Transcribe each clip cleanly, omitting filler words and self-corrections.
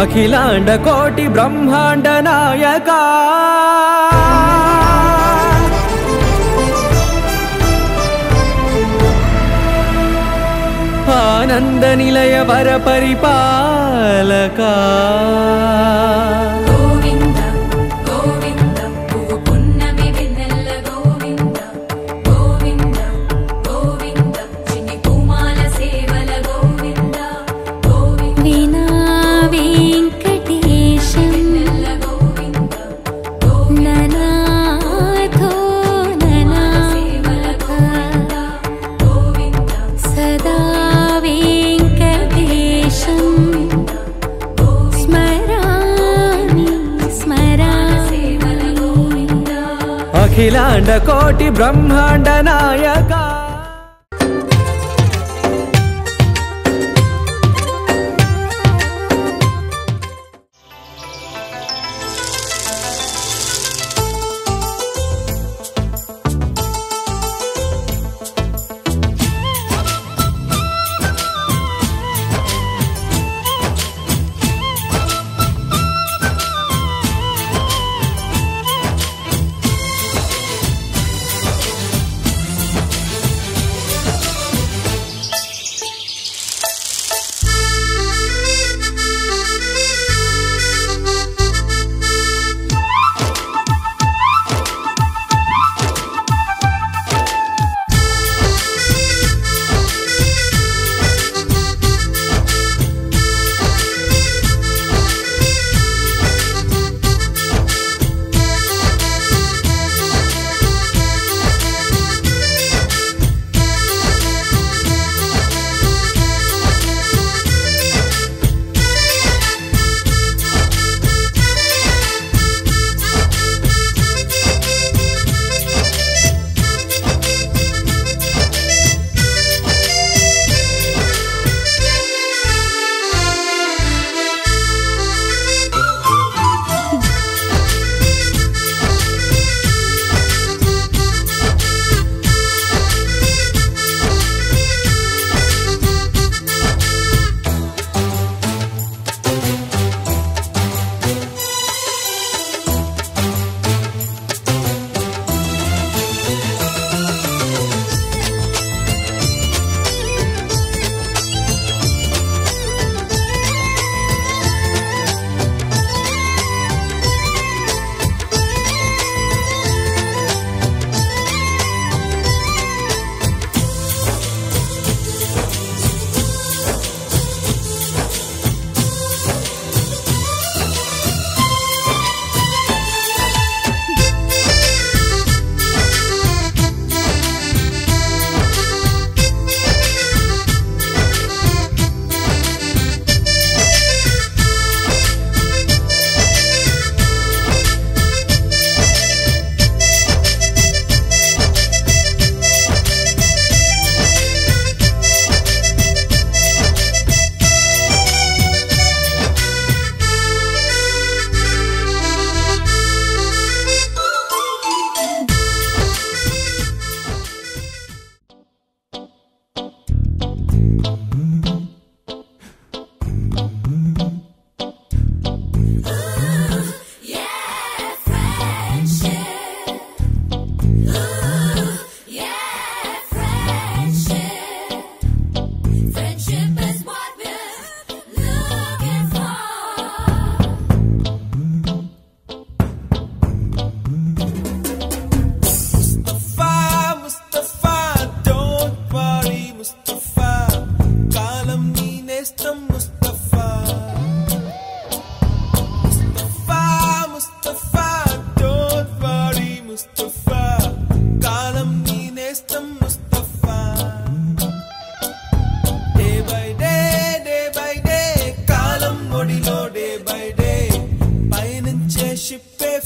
అఖిలాండ కోటి బ్రహ్మాండ నాయకా ఆనంద నిలయ వర పరిపాలకా అఖిలాండ కోటి బ్రహ్మాండ నాయకా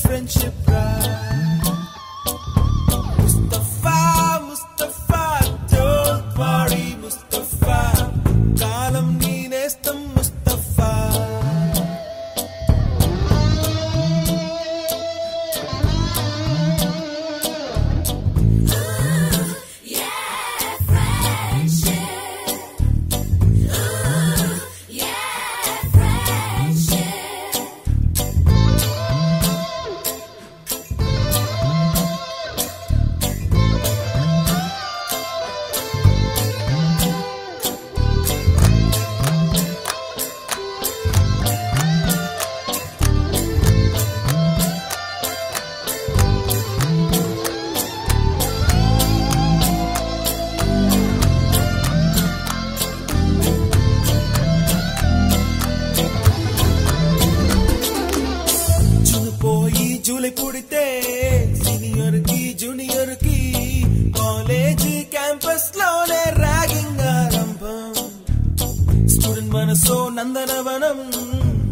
friendship. మనసో నందనవనం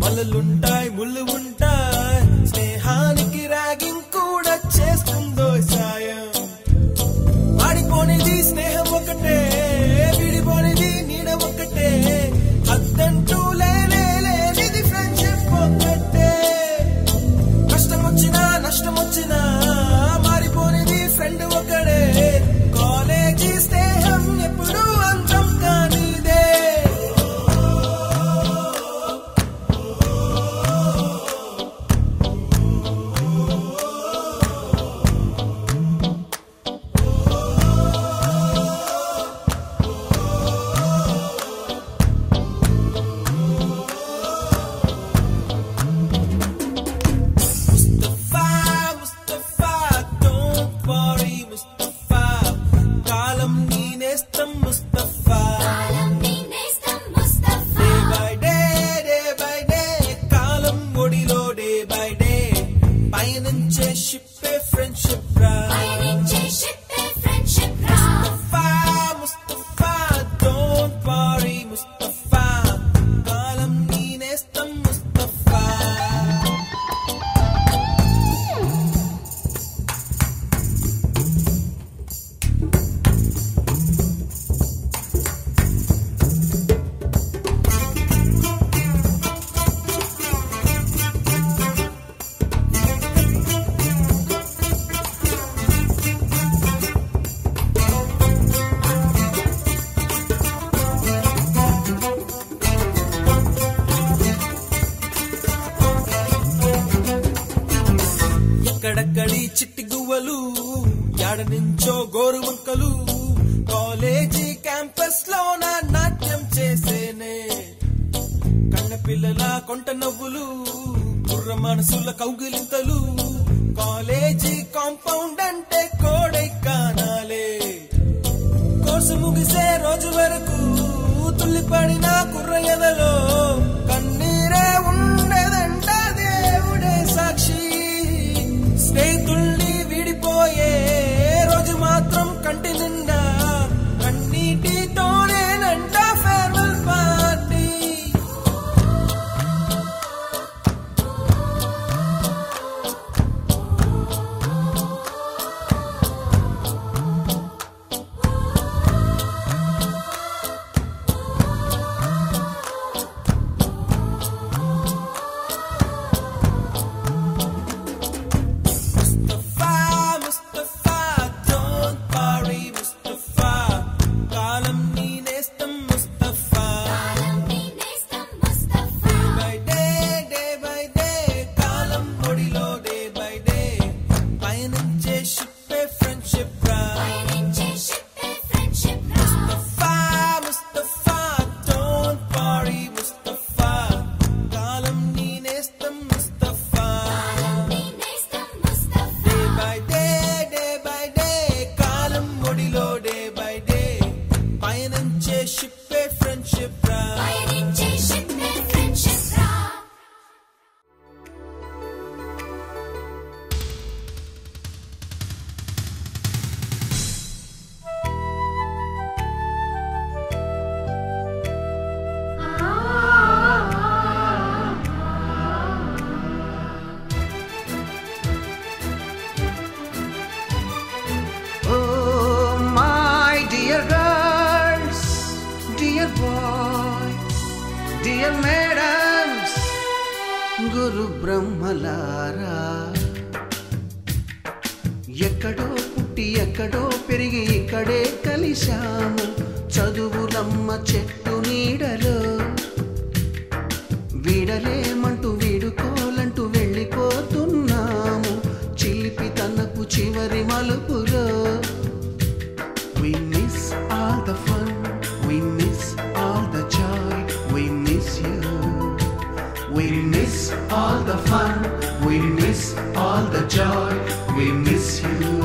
మల్లలుంటాయి ముళ్ళు ఉంటాయి స్నేహానికి ర్యాగింగ్ కూడా చేస్తుందో సాయం వాడిపోనిది స్నేహం ఒకటే విడిపోనిది నీడ ఒకటే అద్దంటూ లేనిది ఫ్రెండ్షిప్ ఒకటే కష్టం వచ్చినా నష్టం వచ్చినా మారిపోనిది ఫ్రెండ్ ఒకడే కాలేజీ స్నేహం ఎప్పుడు అంతం కానిదే ఎక్కడక్కడి చిట్టి గువ్వలు యాడ నుంచో గోరు వంకలు కాలేజీ క్యాంపస్ లో నా నాట్యం చేసేనే కన్న పిల్లల కొంట నవ్వులు కుర్ర మనసుల కౌగిలింతలు కాలేజీ కాంపౌండ్ అంటే కోడై కానాలే కోర్సు ముగిసే రోజు వరకు తుల్లిపడిన కుర్ర ఎదలో కన్నీరే ఉండేదంట దేవుడే సాక్షి స్నేహితుల్ని విడిపోయే రోజు మాత్రం కంటి నిండా కన్నీటితోనేనంట ఫేర్వెల్ పార్టీ గురు బ్రహ్మలారా ఎక్కడో పుట్టి ఎక్కడో పెరిగి ఇక్కడే కలిశాము చదువులమ్మ చెట్టు నీడలో వీడలేమంటూ వీడుకోలంటూ వెళ్ళిపోతున్నాము చిలిపి తనపు చివరి మలుపులో We miss all the fun, we miss all the joy, we miss you. We miss all the fun, we miss all the joy, we miss you.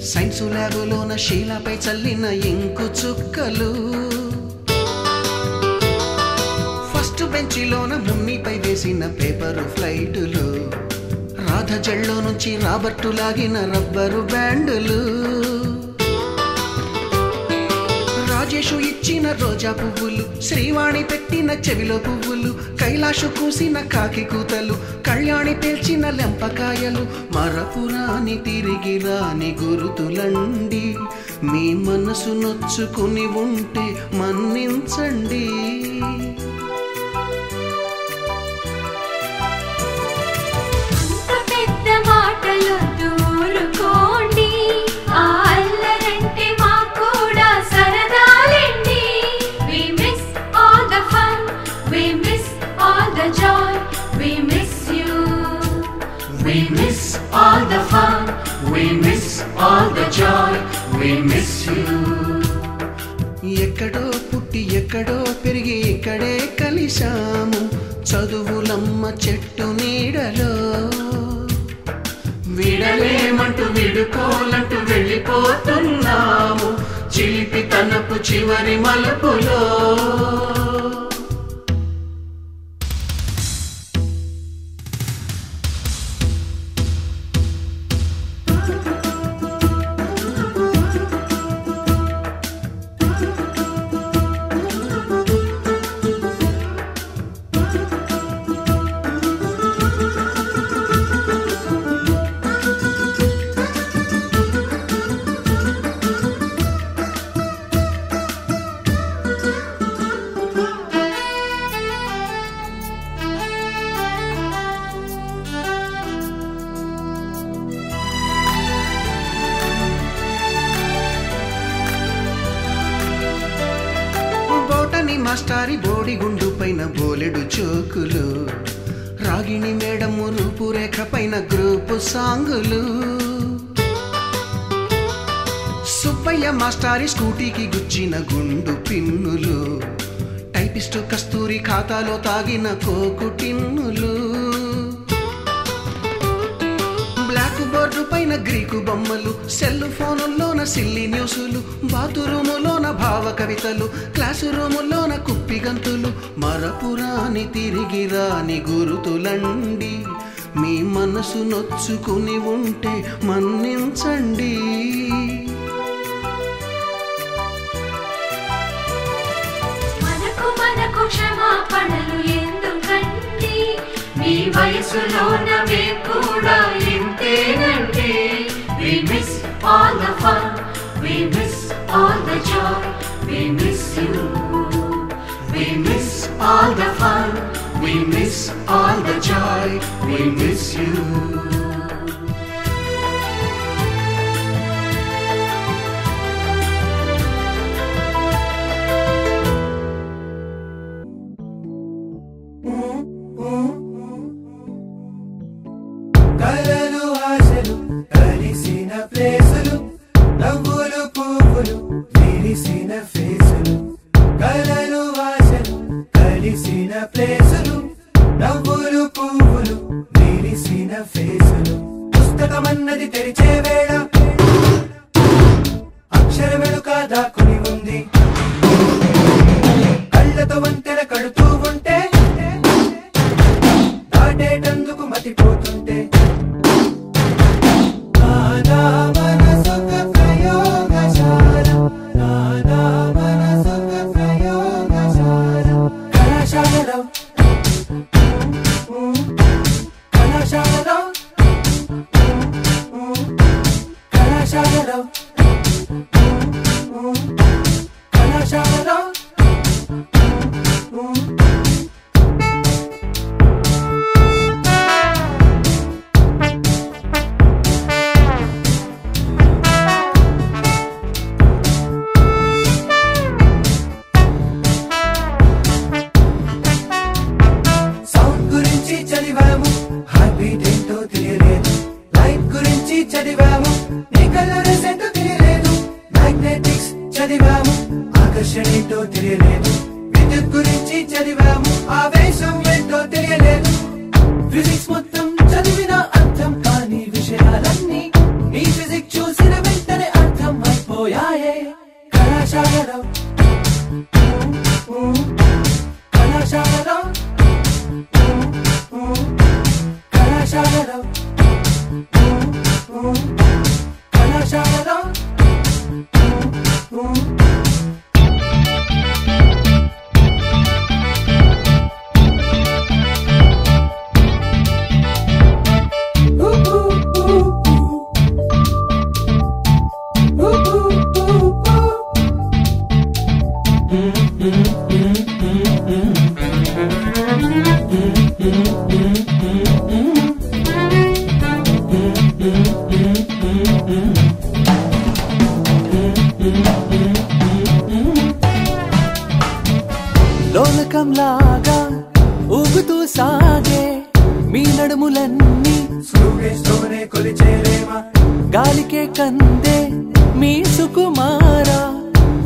Science ల్యాబులోన శీలపై చల్లిన ఇంకు చుక్కలు, ఫస్ట్ బెంచిలోన మున్నిపై వేసిన పేపరు ఫ్లైటులు, రాధ జల్లో నుంచి రాబర్టు లాగిన rubber బ్యాండులు, Rajesh ఇచ్చిన రోజా పువ్వులు, శ్రీవాణి పెట్టిన చెవిలో పువ్వులు, కైలాషు కూసిన కాకి కూతలు, కళ్యాణి పేల్చిన లెంపకాయలు, మరపురాని తిరిగి రాని గురుతులండి. మీ మనసు నొచ్చుకుని ఉంటే మన్నించండి. We miss all the fun, we miss all the joy, we miss you. ఎక్కడో పుట్టి ఎక్కడో పెరిగి ఇక్కడే కలిశాము, చదువులమ్మ చెట్టు నీడలో. విడలేమంటూ విడుకోలంటూ వెళ్ళిపోతున్నాము, చిలిపి తనపు చివరి మలుపులో. మాస్టారి బోడిగుండు పైన బోలెడు చోకులు, రాగిణి మేడము రూపురేఖ పైన గ్రూపు సాంగులు, సుబ్బయ్య మాస్టారి స్కూటీకి గుచ్చిన గుండు పిన్నులు, టైపిస్టు కస్తూరి ఖాతాలో తాగిన కోకు టిన్నులు, బ్లాక్ బోర్డు పైన గ్రీకు బొమ్మలు, సెల్ ఫోనుల్లోన సిల్లి న్యూసులు, బాతురూములోన భావ కవితలు, క్లాసు రూములోన కుప్పి గంతులు, మరపురాని తిరిగి రాని గురుతులండి. మీ మనసు నొచ్చుకుని ఉంటే మన్నించండి. మనకు క్షమాపణలు ఎందుకండి, మీ వయసులోన మేము కూడా ఇంతేనండి. We miss all the fun, we miss all the joy, we miss you. We miss all the fun, we miss all the joy, we miss you. కలలు ఆశలు కలిసిన ప్లేసులు, నవ్వులు పువ్వులు విరిసిన ఫేసులు. కలలు ఆశలు కలిసిన ప్లేసులు, నవ్వులు పువ్వులు విరిసిన ఫేసులు. పుస్తకమన్నది తెరిచే వేళ, అక్షరమెలుక దాక్కుని ఉంది. కళ్ళతో వంతెన కడుతూ ఉంటే, దాటేటందుకు మతిపోతుంటే, నానా మనసొక ప్రయోగశాల, నానా మనసొక ప్రయోగశాల. కళాశాలలో కళాశాలలో కళాశాలలో కళాశాలలో సౌండ్ గురించి చదివాము, హార్ట్ బీట్ ఏంటో తెలియలేదు. లైట్ గురించి చదివాము, నీ కలర్స్ ఏంటో తెలియలేదు. మ్యాగ్నెటిక్స్ చదివాము, ఆకర్షణ ఏంటో తెలియలేదు. విద్యుత్ గురించి చదివాము, ఆవేశం ఏంటో తెలియలేదు. ఫిజిక్స్ మొత్తం చదివిన అర్థం కాని విషయాలన్నీ, ఈ ఫిజిక్స్ చూసిన వెంటనే లోలకంలాగా ఊగుతూ సాగే మీ నడుములన్నీ గాలికే కందే మీ సుకుమారా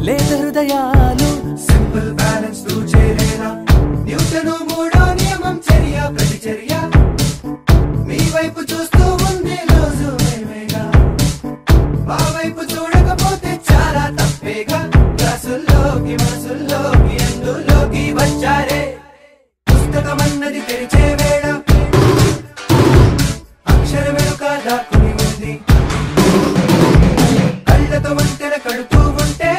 లేత హృదయాలు సింపుల్ బ్యాలెన్స్ తో చేరేలా న్యూటన్ మూడో నియమం చర్య ప్రతిచర్య మీ వైపు చూస్తూ ఉంది రోజు మేమేగా మా వైపు చూడకపోతే చాలా తప్పేగా క్లాసుల్లోకి మనసుల్లోకి అందులోకి వచ్చారే పుస్తకమన్నది తెరిచే వేళ అక్షరం వెనుక దాక్కుని ఉంది కళ్ళతో వంతెన కడుతూ ఉంటే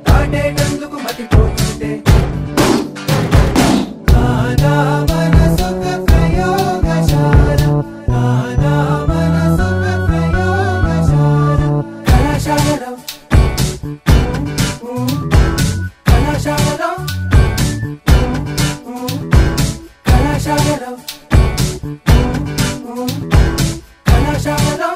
దాటేటందుకు మతిపోతుంటే నానా మనసుక ప్రయోగశాల నానా మనసుక ప్రయోగశాల కళాశాలలో కళాశాలలో కళాశాలలో కళాశాలలో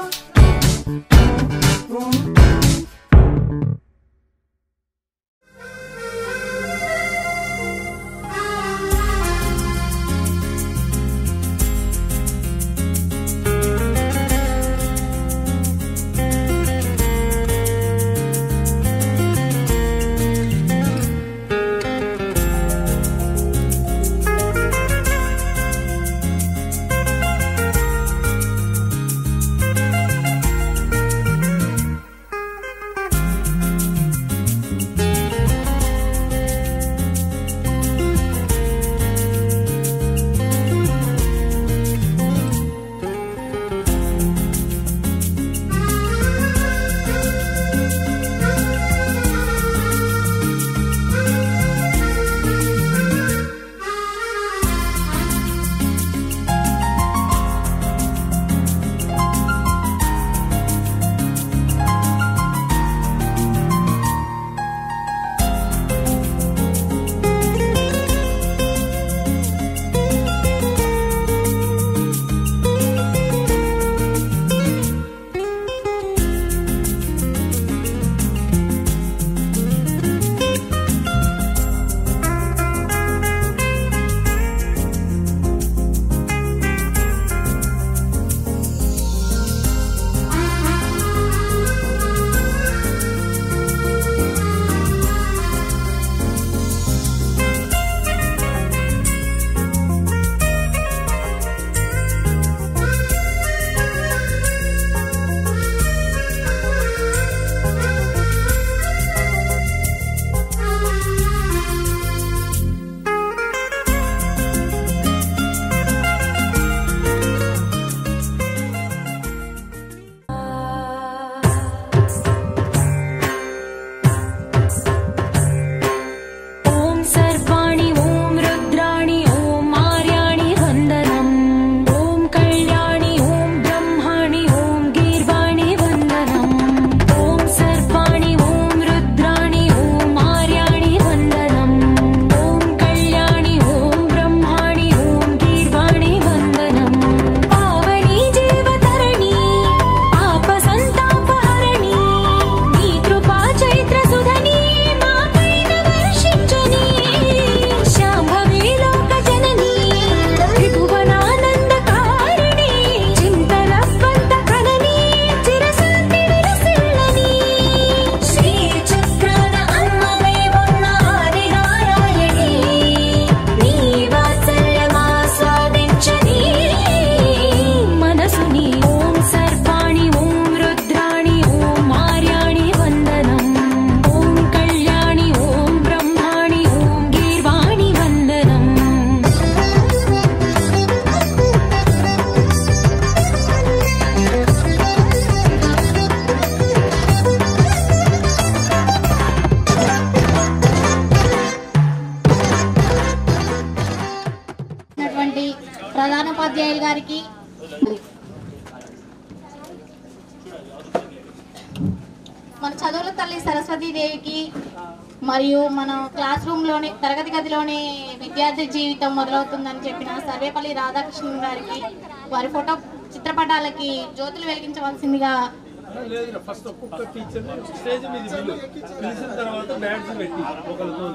ప్రధానోపాధ్యాయులు గారికి మన చదువుల తల్లి సరస్వతీదేవికి మరియు మన క్లాస్ రూమ్లోనే తరగతి గదిలోనే విద్యార్థి జీవితం మొదలవుతుందని చెప్పిన సర్వేపల్లి రాధాకృష్ణన్ గారికి వారి ఫోటో చిత్రపటాలకి జ్యోతులు వెలిగించవలసిందిగా లేదు ఫస్ట్ ఒక్కొక్క టీచర్ స్టేజ్ మీద పిలిచిన తర్వాత బ్యాడ్స్ పెట్టి ఒకరితో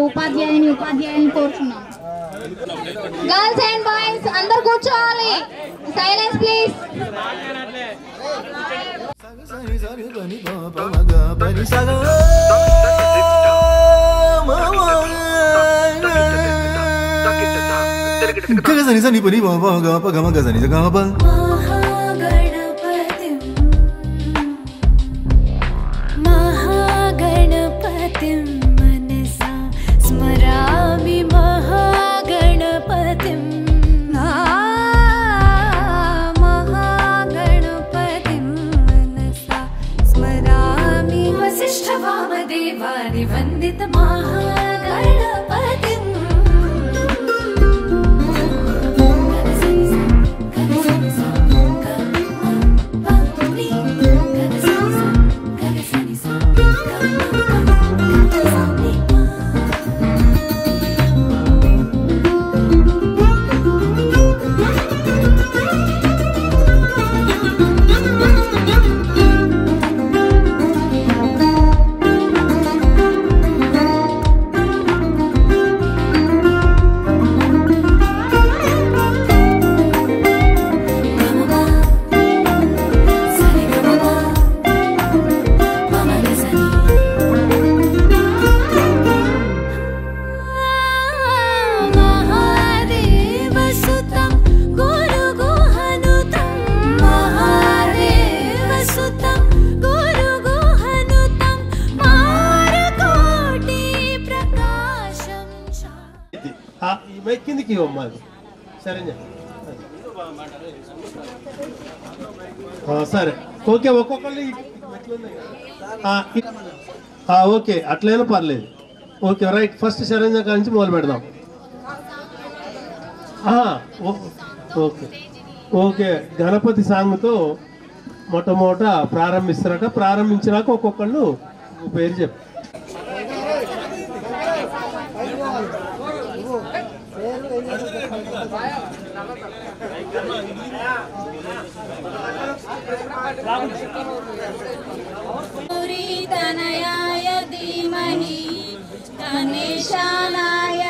ఉపాధ్యాయుని కోరుచున్నాం. గర్ల్స్ అండ్ బాయ్స్ అందరూ కూర్చోవాలి. Silence please. గగసని సని పని బాబా గమ గమ గసని గమ महागणपतिं मनसा स्मरामि महागणपतिं महागणपतिं मनसा स्मरामि वसिष्ठवामदेवादि वन्दित महागणपतिं కిందికి ఇవ్వమ్మా సరే సరే ఓకే ఒక్కొక్కళ్ళు ఓకే అట్లయినా పర్లేదు ఓకే రైట్ ఫస్ట్ శరణ్య కాడి నుంచి మొదలు పెడదాం ఓకే ఓకే గణపతి సాంగ్తో మొట్టమొదట ప్రారంభిస్తారట ప్రారంభించినాక ఒక్కొక్కళ్ళు పేరు చెప్పు तनयाय धीमहि गणेशानाय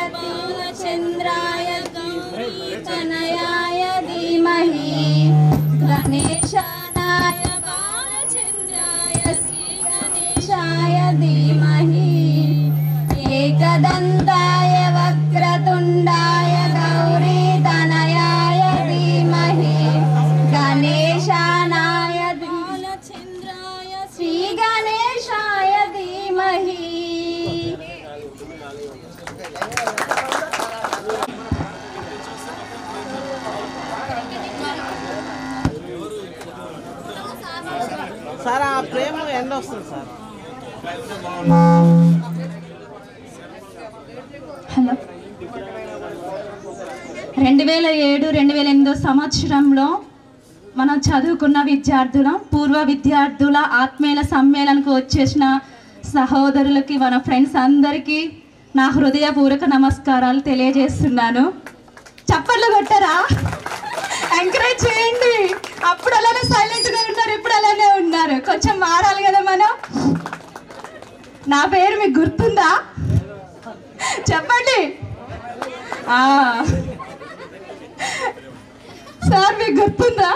चन्द्राय तनयाय धीमहि गणेशानाय बालचन्द्राय श्री गणेशाय धीमहि एकदन्ताय वक्रतुण्डाय गौरी तनयाय धीमहि गणेशानाय बालचन्द्राय श्री गणेशाय धीमहि సార్ ఆ ప్రేమ ఎండ్ వస్తుంది సార్ హలో 2007-2008 సంవత్సరంలో మనం చదువుకున్న విద్యార్థులం పూర్వ విద్యార్థుల ఆత్మీయుల సమ్మేళనకు వచ్చేసిన సహోదరులకి మన ఫ్రెండ్స్ అందరికీ నా హృదయపూర్వక నమస్కారాలు తెలియజేస్తున్నాను. చప్పట్లు కొట్టరా, ఎంకరేజ్ చేయండి. అప్పుడు అలానే సైలెంట్గా ఉన్నారు, ఇప్పుడు అలానే ఉన్నారు. కొంచెం మారాలి కదా మనం. నా పేరు మీకు గుర్తుందా? చెప్పండి. సార్ మీకు గుర్తుందా?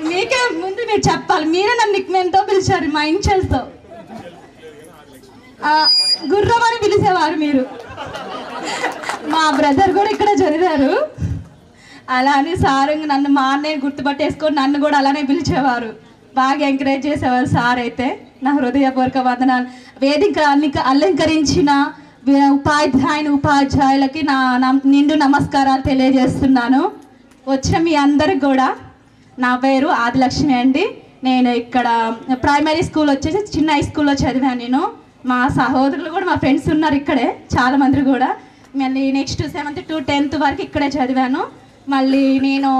మీకే ముందు మీరు చెప్పాలి. మీరే నన్ను నిక్నేమ్తో పిలిచారు, మా ఇన్ఛార్జ్తో. గుర్రం అని పిలిచేవారు మీరు. మా బ్రదర్ కూడా ఇక్కడ చదివారు. అలా అని సార్ నన్ను మా అన్నయ్య గుర్తుపట్టేసుకొని నన్ను కూడా అలానే పిలిచేవారు. బాగా ఎంకరేజ్ చేసేవారు సార్. అయితే నా హృదయపూర్వక వందనాలు. వేదిక అలంకరించిన ఉపాధ్యాయులకి నా నిండు నమస్కారాలు తెలియజేస్తున్నాను. వచ్చిన మీ అందరికి కూడా నా పేరు ఆదిలక్ష్మి అండి. నేను ఇక్కడ ప్రైమరీ స్కూల్ వచ్చేసి చిన్న హై స్కూల్లో చదివాను నేను. మా సహోదరులు కూడా మా ఫ్రెండ్స్ ఉన్నారు ఇక్కడే చాలామంది కూడా. మళ్ళీ నెక్స్ట్ 7th to 10th వరకు ఇక్కడే చదివాను. మళ్ళీ నేను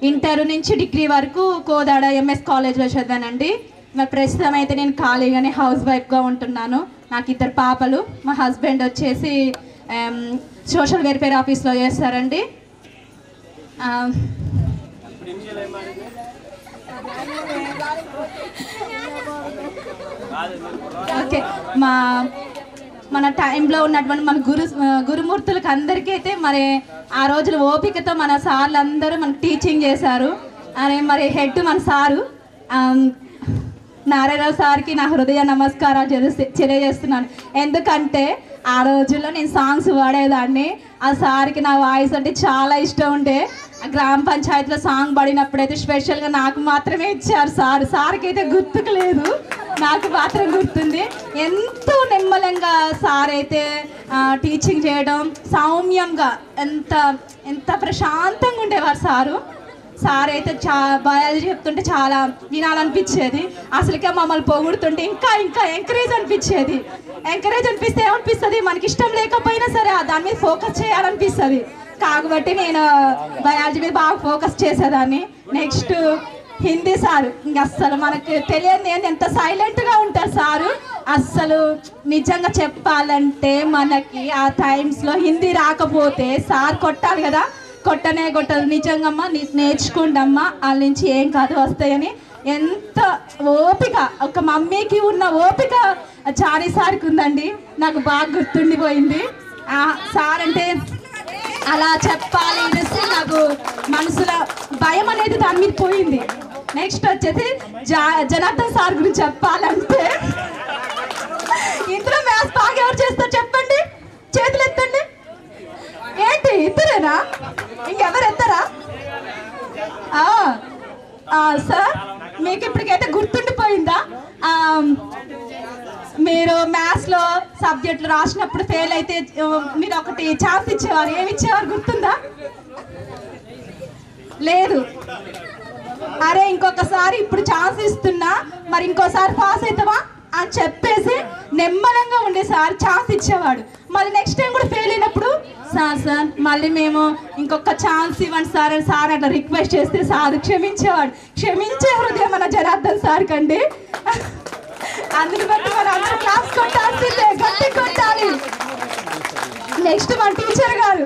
ఇంటర్ నుంచి డిగ్రీ వరకు కోదాడ ఎంఎస్ కాలేజ్లో చదివానండి. మరి ప్రస్తుతం అయితే నేను ఖాళీగానే హౌస్ వైఫ్గా ఉంటున్నాను. నాకు 2 పాపలు. మా హస్బెండ్ వచ్చేసి సోషల్ వెల్ఫేర్ ఆఫీస్లో చేస్తారండి. ఓకే, మన టైంలో ఉన్నటువంటి మన గురుమూర్తులకు అందరికీ అయితే మరి ఆ రోజులు ఓపికతో మన సార్లు అందరూ మనకు టీచింగ్ చేశారు. అరే మరి హెడ్ మన సారు నారాయణరావు సార్కి నా హృదయ నమస్కారాలు తెలియజేస్తున్నాను. ఎందుకంటే ఆ రోజుల్లో నేను సాంగ్స్ పాడేదాన్ని. ఆ సార్కి నా వాయిస్ అంటే చాలా ఇష్టం ఉండే. గ్రామ పంచాయతీలో సాంగ్ పాడినప్పుడైతే స్పెషల్గా నాకు మాత్రమే ఇచ్చారు సార్కి అయితే గుర్తుకు లేదు, నాకు మాత్రం గుర్తుంది. ఎంతో నిమ్మలంగా సార్ అయితే టీచింగ్ చేయడం, సౌమ్యంగా ఎంత ఎంత ప్రశాంతంగా ఉండేవారు సార్ అయితే బయాలజీ చెప్తుంటే చాలా వినాలనిపించేది. అసలుకే మమ్మల్ని పొగుడుతుంటే ఇంకా ఇంకా ఎంకరేజ్ అనిపించేది. ఎంకరేజ్ అనిపిస్తే ఏమనిపిస్తుంది, మనకి ఇష్టం లేకపోయినా సరే దాని మీద ఫోకస్ చేయాలనిపిస్తుంది. కాబట్టి నేను బయాలజీ మీద బాగా ఫోకస్ చేసేదాన్ని. నెక్స్ట్ హిందీ సారు, ఇంక అస్సలు మనకు తెలియదు ఎంత సైలెంట్గా ఉంటారు సారు. అస్సలు నిజంగా చెప్పాలంటే మనకి ఆ టైమ్స్లో హిందీ రాకపోతే సార్ కొట్టాలి కదా, కొట్టనే కొట్టదు. నిజంగా నేర్చుకోండమ్మా, వాళ్ళ నుంచి ఏం కాదు వస్తాయని ఎంత ఓపిక, ఒక మమ్మీకి ఉన్న ఓపిక చానీ సార్కి ఉందండి. నాకు బాగా గుర్తుండిపోయింది. సార్ అంటే అలా చెప్పాలి అనేసి నాకు మనసులో భయం అనేది దాని మీద పోయింది. నెక్స్ట్ వచ్చేసి జనార్దన్ సార్ గురించి చెప్పాలంటే, ఇందులో మ్యాథ్స్ బాగా ఎవరు చేస్తారు చెప్పండి, చేతులు ఎత్తండి. ఏంటి ఇద్దరేనా, ఇంకెవరు ఎత్తారా? సార్ మీకు ఇప్పటికైతే గుర్తుండిపోయిందా? మీరు మ్యాథ్స్లో సబ్జెక్టులు రాసినప్పుడు ఫెయిల్ అయితే మీరు ఒకటి ఛాన్స్ ఇచ్చేవారు, ఏమి ఇచ్చేవారు గుర్తుందా? లేదు. అరే ఇంకొకసారి ఇప్పుడు ఛాన్స్ ఇస్తున్నా, మరి ఇంకోసారి పాస్ అవుతావా అని చెప్పేసి నెమ్మలంగా ఉండే సార్ ఛాన్స్ ఇచ్చేవాడు. మళ్ళీ నెక్స్ట్ టైం కూడా ఫెయిల్ అయినప్పుడు సార్ మళ్ళీ మేము ఇంకొక ఛాన్స్ ఇవ్వండి సార్ అని సార్ అట్లా రిక్వెస్ట్ చేస్తే సార్ క్షమించేవాడు. క్షమించే హృదయం మన జనార్దన్ సార్ కండి. అందుని బట్టి మనం అందరూ క్లాస్ కొట్టాల్సిందే, గట్టి కొట్టాలి. నెక్స్ట్ మన టీచర్ గారు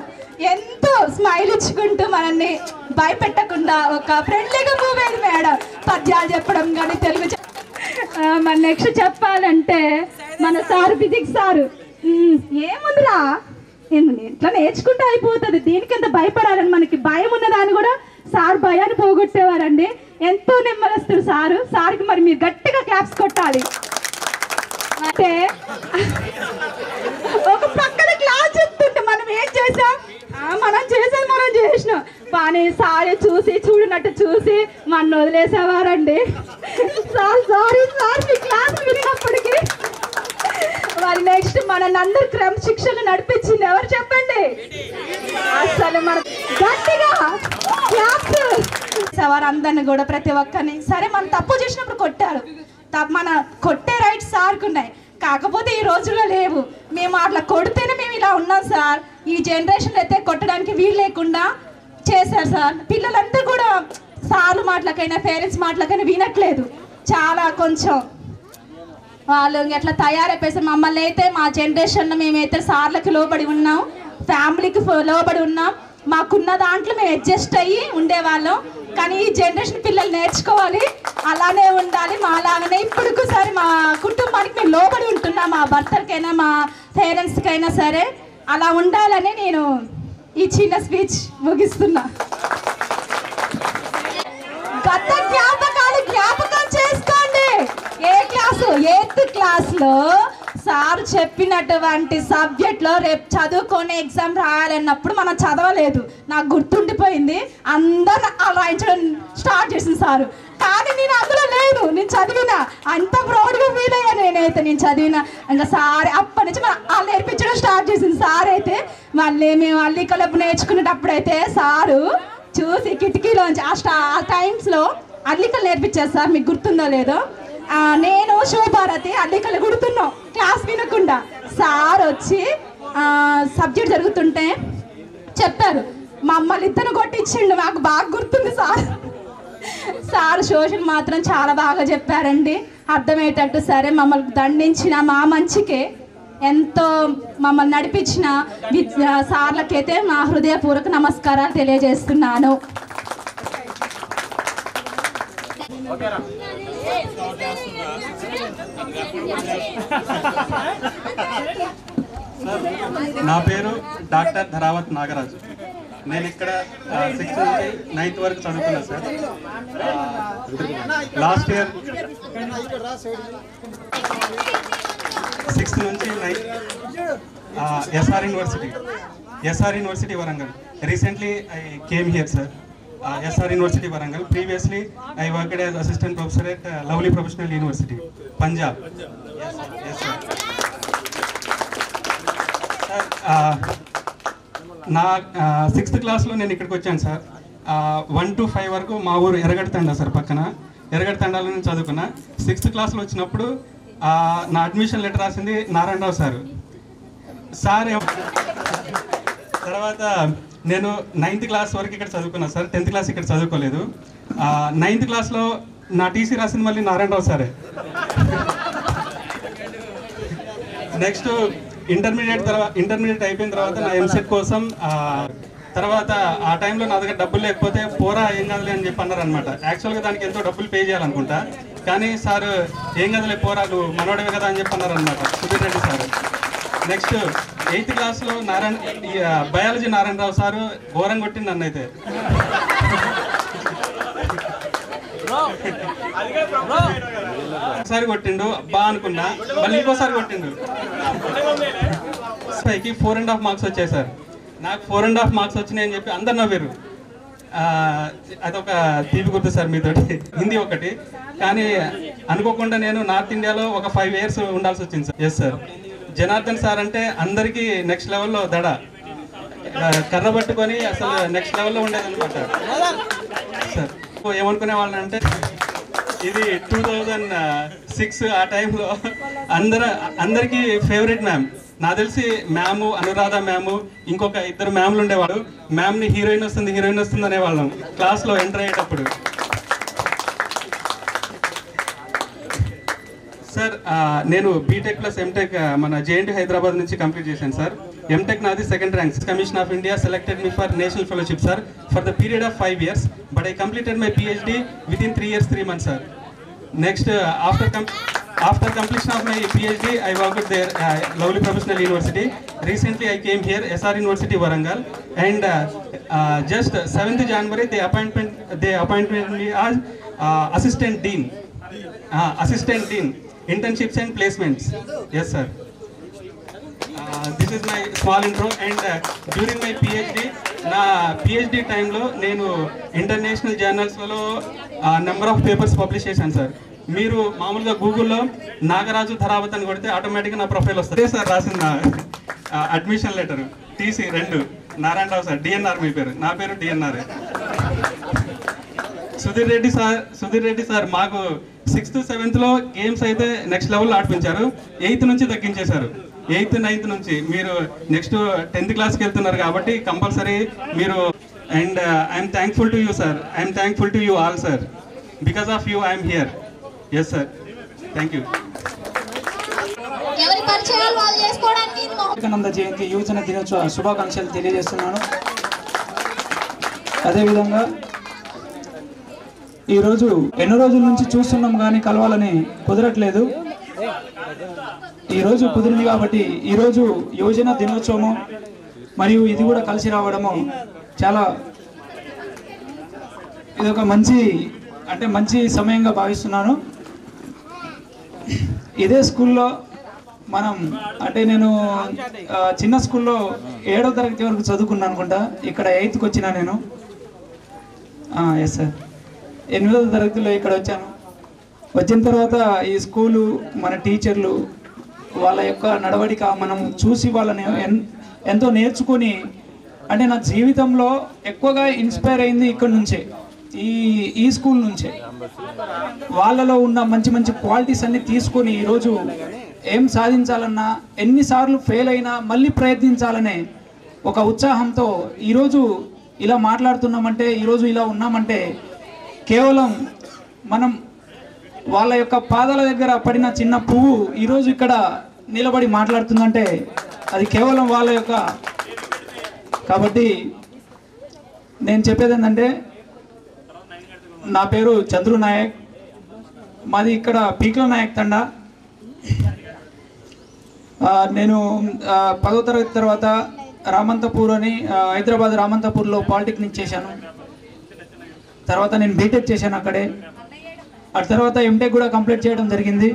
ఎంతో స్మైల్ ఇచ్చుకుంటూ మనల్ని భయపెట్టకుండా ఒక ఫ్రెండ్లీగా మూవ్ అయ్యేది మేడం. పద్యాలు చెప్పడం కానీ తెలుగు మన నెక్స్ట్ చెప్పాలంటే మన సార్ ఫిజిక్స్ సారు, ఏముందిరా ఇట్లా నేర్చుకుంటే అయిపోతుంది, దీనికి ఎంత భయపడాలని, మనకి భయం ఉన్నదాన్ని కూడా సార్ భయాన్ని పోగొట్టేవారండి. ఎంతో నెమ్మదిస్తుడు సార్కి మరి మీరు గట్టిగా క్లాప్స్ కొట్టాలి. అంటే ఒక పక్కన క్లాస్ చెప్తుంటే మనం ఏం చేసాం, మనం చేసేది మనం చేసినాం, కానీ సారీ చూడనట్టు చూసి మన వదిలేసేవారండి. సారీ మీ క్లాస్ విన్నప్పటికీ. మరి నెక్స్ట్ మన అందరు క్రమశిక్షణ నడిపించింది ఎవరు చెప్పండి? అసలు మన గట్టిగా వారు అందరిని కూడా ప్రతి ఒక్కరిని సరే మనం తప్పు చేసినప్పుడు కొట్టారు, మన కొట్టే రైట్స్ సార్కు ఉన్నాయి. కాకపోతే ఈ రోజుల్లో లేవు. మేము అట్లా కొడితేనే మేము ఇలా ఉన్నాం సార్. ఈ జనరేషన్ అయితే కొట్టడానికి వీలు లేకుండా చేశారు సార్. పిల్లలందరూ కూడా సార్లు మాటలకైనా పేరెంట్స్ మాటలకైనా వినట్లేదు. చాలా కొంచెం వాళ్ళు ఎట్లా తయారైపోయి మమ్మల్ని అయితే మా జనరేషన్లో మేమైతే సార్లకి లోబడి ఉన్నాం, ఫ్యామిలీకి లోబడి ఉన్నాం. మాకున్న దాంట్లో మేము అడ్జస్ట్ అయ్యి ఉండేవాళ్ళం. కానీ ఈ జనరేషన్ పిల్లలు నేర్చుకోవాలి, అలానే ఉండాలి మాలాగానే. ఇప్పుడు సరే మా కుటుంబానికి మేము లోబడి ఉంటున్నాం, మా భర్తలకైనా మా పేరెంట్స్కైనా సరే అలా ఉండాలని నేను ఈ చిన్న స్పీచ్ ముగిస్తున్నా. గత జ్ఞాపకాలు జ్ఞాపకం చేసుకోండి. ఏ క్లాసు 8th క్లాస్లో సార్ చెప్పినటువంటి సబ్జెక్ట్లో రేపు చదువుకొని ఎగ్జామ్ రాయాలన్నప్పుడు మనం చదవలేదు, నాకు గుర్తుండిపోయింది. అందరూ రాయించడం స్టార్ట్ చేసింది సారు, కానీ నేను అందులో లేదు. నేను చదివిన అంత ప్రౌడ్గా ఫీల్ అయ్యా నేనైతే. నేను చదివిన ఇంకా సార్ అప్పటి నుంచి వాళ్ళు నేర్పించడం స్టార్ట్ చేసింది సార్. అయితే మళ్ళీ మేము అల్లికలపు నేర్చుకునేటప్పుడైతే సారు చూసి కిటికీలోంచి ఆ టైమ్స్లో అల్లికలు నేర్పించారు సార్, మీకు గుర్తుందో లేదో. నేను శివభారతి అల్లికలు గుర్తున్నాం క్లాస్ వినకుండా. సార్ వచ్చి సబ్జెక్ట్ జరుగుతుంటే చెప్పారు, మమ్మల్ని ఇద్దరు కొట్టించిండు, నాకు బాగా గుర్తుంది సార్ సోషల్ మాత్రం చాలా బాగా చెప్పారండి, అర్థమయ్యేటట్టు. సరే మమ్మల్ని దండించిన మా మంచికే ఎంతో మమ్మల్ని నడిపించిన సార్లకైతే మా హృదయపూర్వక నమస్కారాలు తెలియజేస్తున్నాను. నా పేరు డాక్టర్ ధరావత్ నాగరాజు. నేను ఇక్కడ 6th నుంచి 9th వరకు చదువుకున్నా సార్. లాస్ట్ ఇయర్ 6th నుంచి SR University Warangal. Recently I came here, sir. SR University Warangal. Previously I worked as assistant professor at Lovely Professional University, Punjab. Yes, sir. నా 6th క్లాస్లో నేను ఇక్కడికి వచ్చాను sir. 1 to 5 వరకు మా ఊరు ఎర్రగడ్డ సార్, పక్కన ఎర్రగడ్డ తండాలో నేను చదువుకున్నా. 6th క్లాస్లో వచ్చినప్పుడు నా అడ్మిషన్ లెటర్ రాసింది నారాయణరావు సార్. తర్వాత నేను 9th క్లాస్ వరకు ఇక్కడ చదువుకున్నా సార్. 10th క్లాస్ ఇక్కడ చదువుకోలేదు. 9th క్లాస్లో నా టీసీ రాసింది మళ్ళీ నారాయణరావు సారే. నెక్స్ట్ ఇంటర్మీడియట్ అయిపోయిన తర్వాత నా ఎంసెట్ కోసం తర్వాత ఆ టైంలో నా దగ్గర డబ్బులు లేకపోతే పోరా ఏం కాదులే అని చెప్పి అన్నారు అనమాట. యాక్చువల్గా దానికి ఎంతో డబ్బులు పే చేయాలనుకుంటా, కానీ సార్ ఏం కదలే పోరా నువ్వు మనోడవే కదా అని చెప్పి అన్నారు అనమాట, Sudheer Reddy sir. Next 8th క్లాస్లో బయాలజీ నారాయణరావు సారు ఘోరం కొట్టింది నన్ను అయితే. ఒకసారి కొట్టిండు అబ్బా అనుకున్నా, మళ్ళీ ఇంకోసారి కొట్టిండు. 4.5 మార్క్స్ వచ్చాయి సార్. నాకు 4.5 మార్క్స్ వచ్చినాయి అని చెప్పి అందరు నవ్వారు. అదొక తీపి గుర్తు సార్ మీతోటి. హిందీ ఒకటి, కానీ అనుకోకుండా నేను నార్త్ ఇండియాలో ఒక 5 years ఉండాల్సి వచ్చింది sir. Yes sir. Janardhan sir అంటే అందరికీ నెక్స్ట్ లెవెల్లో దడ, కర్ర పట్టుకొని అసలు నెక్స్ట్ లెవెల్లో ఉండేది అనమాట సార్. ఏమనుకునే వాళ్ళని అంటే ఇది 2006 ఆ టైంలో అందరికీ ఫేవరెట్ మ్యామ్. నాకు తెలిసి మ్యాము, అనురాధ మ్యాము, ఇంకొక 2 మ్యామ్లు ఉండేవాడు. మ్యామ్ని హీరోయిన్ వస్తుంది అనేవాళ్ళం క్లాస్లో ఎంటర్ అయ్యేటప్పుడు. సార్ నేను బీటెక్ ప్లస్ ఎంటెక్ మన JNT హైదరాబాద్ నుంచి కంప్లీట్ చేశాను సార్. ఎంటెక్ నాది 2nd rank. Commission of India selected me for national fellowship, sir, for the period of 5 years. But I completed my PhD within 3 years 3 months, sir. Next, after completion of my PhD, I worked there, Lovely Professional University. Recently, I came here, SR University Warangal, and just 7th January, they appointed me as Assistant Dean, Internships and Placements. Yes, sir. This is my small intro, and during my PhD time lo nenu international journals lo number of papers publish చేశాను sir. మీరు మామూలుగా గూగుల్లో నాగరాజు ధరావత్ అని కొడితే ఆటోమేటిక్గా నా profile వస్తుంది sir. రాసిన admission letter TC 2 Narayanarao sir, DNR మీ పేరు, నా పేరు DNR. సుధీర్ రెడ్డి సార్ మాకు 6th 7th లో గేమ్స్ అయితే నెక్స్ట్ లెవెల్లో ఆడిపించారు. 8th నుంచి తగ్గించేశారు. 8th 9th నుంచి మీరు నెక్స్ట్ 10th క్లాస్కి వెళ్తున్నారు కాబట్టి కంపల్సరీ మీరు. And I'm thankful to you sir, I'm thankful to you all sir. Because of you I'm here. Yes sir, thank you. Vivekananda Jayanti యువజన దినోత్సవ శుభాకాంక్షలు తెలియజేస్తున్నాను. అదేవిధంగా ఈరోజు ఎన్నో రోజుల నుంచి చూస్తున్నాం కానీ కలవాలని కుదరట్లేదు. ఈరోజు కుదిరింది కాబట్టి ఈరోజు యువజన దినోత్సవము మరియు ఇది కూడా కలిసి రావడము చాలా ఇదొక మంచి సమయంగా భావిస్తున్నాను. ఇదే స్కూల్లో మనం నేను చిన్న స్కూల్లో 7వ తరగతి వరకు చదువుకున్నాను అనుకుంటా. ఇక్కడ 8th వచ్చినా నేను. ఎస్ సార్, 8వ తరగతిలో ఇక్కడ వచ్చాను. వచ్చిన తర్వాత ఈ స్కూలు, మన టీచర్లు, వాళ్ళ యొక్క నడవడిక మనం చూసి వాళ్ళని ఎంతో నేర్చుకొని, నా జీవితంలో ఎక్కువగా ఇన్స్పైర్ అయింది ఇక్కడ నుంచే, ఈ స్కూల్ నుంచే. వాళ్ళలో ఉన్న మంచి క్వాలిటీస్ అన్ని తీసుకొని ఈరోజు ఏం సాధించాలన్నా, ఎన్నిసార్లు ఫెయిల్ అయినా మళ్ళీ ప్రయత్నించాలనే ఒక ఉత్సాహంతో ఈరోజు ఇలా మాట్లాడుతున్నామంటే, ఈరోజు ఇలా ఉన్నామంటే కేవలం మనం వాళ్ళ యొక్క పాదాల దగ్గర పడిన చిన్న పువ్వు ఈరోజు ఇక్కడ నిలబడి మాట్లాడుతుందంటే అది కేవలం వాళ్ళ యొక్క. కాబట్టి నేను చెప్పేది ఏంటంటే, నా పేరు చంద్రు నాయక్, మాది ఇక్కడ పీక్ల నాయక్ తండా. నేను 10వ తరగతి తర్వాత రామంతపూర్ అని హైదరాబాద్ రామంతపూర్లో పాలిటెక్నిక్ చేశాను. తర్వాత నేను బీటెక్ చేశాను అక్కడే. ఆ తర్వాత ఎంటెక్ కూడా కంప్లీట్ చేయడం జరిగింది.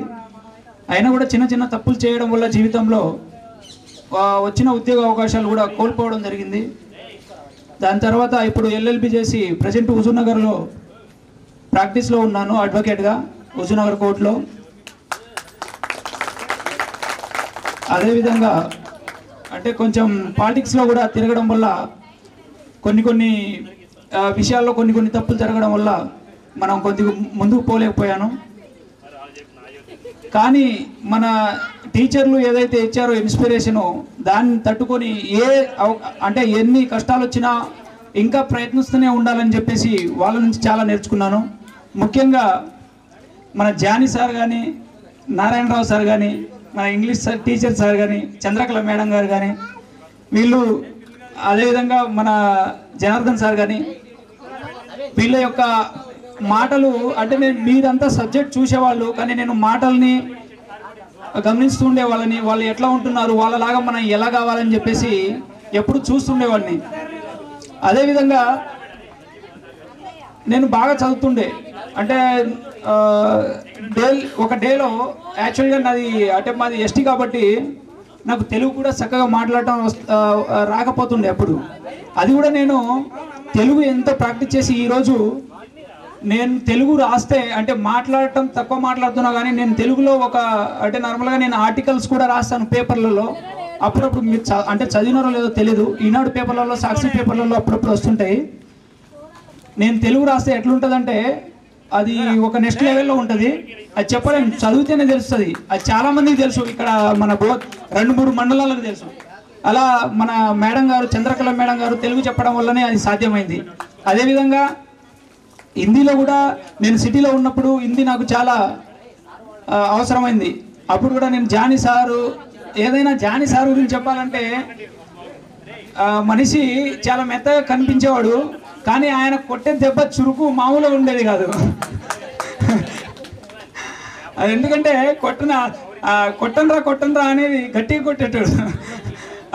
అయినా కూడా చిన్న తప్పులు చేయడం వల్ల జీవితంలో వచ్చిన ఉద్యోగ అవకాశాలు కూడా కోల్పోవడం జరిగింది. దాని తర్వాత ఇప్పుడు ఎల్ఎల్బి చేసి ప్రజెంట్ హుజూర్నగర్లో ప్రాక్టీస్లో ఉన్నాను, అడ్వకేట్గా హుజూర్నగర్ కోర్టులో. అదేవిధంగా అంటే కొంచెం పాలిటిక్స్లో కూడా తిరగడం వల్ల కొన్ని విషయాల్లో కొన్ని తప్పులు జరగడం వల్ల మనం కొద్దిగా ముందుకు పోలేకపోయాను. కానీ మన టీచర్లు ఏదైతే ఇచ్చారో ఇన్స్పిరేషను, దాన్ని తట్టుకొని అంటే ఎన్ని కష్టాలు వచ్చినా ఇంకా ప్రయత్నిస్తూనే ఉండాలని చెప్పేసి వాళ్ళ నుంచి చాలా నేర్చుకున్నాను. ముఖ్యంగా మన జానీ సార్ కానీ, నారాయణరావు సార్ కానీ, మన ఇంగ్లీష్ సార్ టీచర్ సార్ కానీ, చంద్రకళ మేడం గారు కానీ, వీళ్ళు అదేవిధంగా మన జనార్దన్ సార్ కానీ, వీళ్ళ యొక్క మాటలు అంటే మీరంతా సబ్జెక్ట్ చూసేవాళ్ళు, కానీ నేను మాటల్ని గమనిస్తుండే వాళ్ళని, వాళ్ళు ఎట్లా ఉంటున్నారు, వాళ్ళలాగా మనం ఎలా కావాలని చెప్పేసి ఎప్పుడు చూస్తుండేవాడిని. అదేవిధంగా నేను బాగా చదువుతుండే, అంటే ఒక డేలో యాక్చువల్గా నాది అంటే మాది ఎస్టీ కాబట్టి నాకు తెలుగు కూడా చక్కగా మాట్లాడటం రాకపోతుండే అప్పుడు. అది కూడా నేను తెలుగు ఎంతో ప్రాక్టీస్ చేసి ఈరోజు నేను తెలుగు రాస్తే అంటే మాట్లాడటం తక్కువ మాట్లాడుతున్నా కానీ నేను తెలుగులో అంటే నార్మల్గా నేను ఆర్టికల్స్ కూడా రాస్తాను పేపర్లలో. అప్పుడప్పుడు మీరు అంటే చదివినారో లేదో తెలీదు, ఈనాడు పేపర్లలో, సాక్షి పేపర్లలో అప్పుడప్పుడు వస్తుంటాయి. నేను తెలుగు రాస్తే ఎట్లుంటుందంటే అది ఒక నెక్స్ట్ లెవెల్లో ఉంటుంది. అది చెప్పలేము, చదివితేనే తెలుస్తుంది. అది చాలామందికి తెలుసు, ఇక్కడ మన 2-3 మండలాలకు తెలుసు. అలా మన మేడం గారు, చంద్రకళ మేడం గారు తెలుగు చెప్పడం వల్లనే అది సాధ్యమైంది. అదేవిధంగా హిందీలో కూడా నేను సిటీలో ఉన్నప్పుడు హిందీ నాకు చాలా అవసరమైంది. అప్పుడు కూడా నేను జానీ సారు, ఏదైనా జానీ సార్ గురించి చెప్పాలంటే మనిషి చాలా మెత్తగా కనిపించేవాడు, కానీ ఆయన కొట్టే దెబ్బ చురుకు మామూలుగా ఉండేది కాదు. అది ఎందుకంటే కొట్టనరా అనేది గట్టిగా కొట్టేటాడు.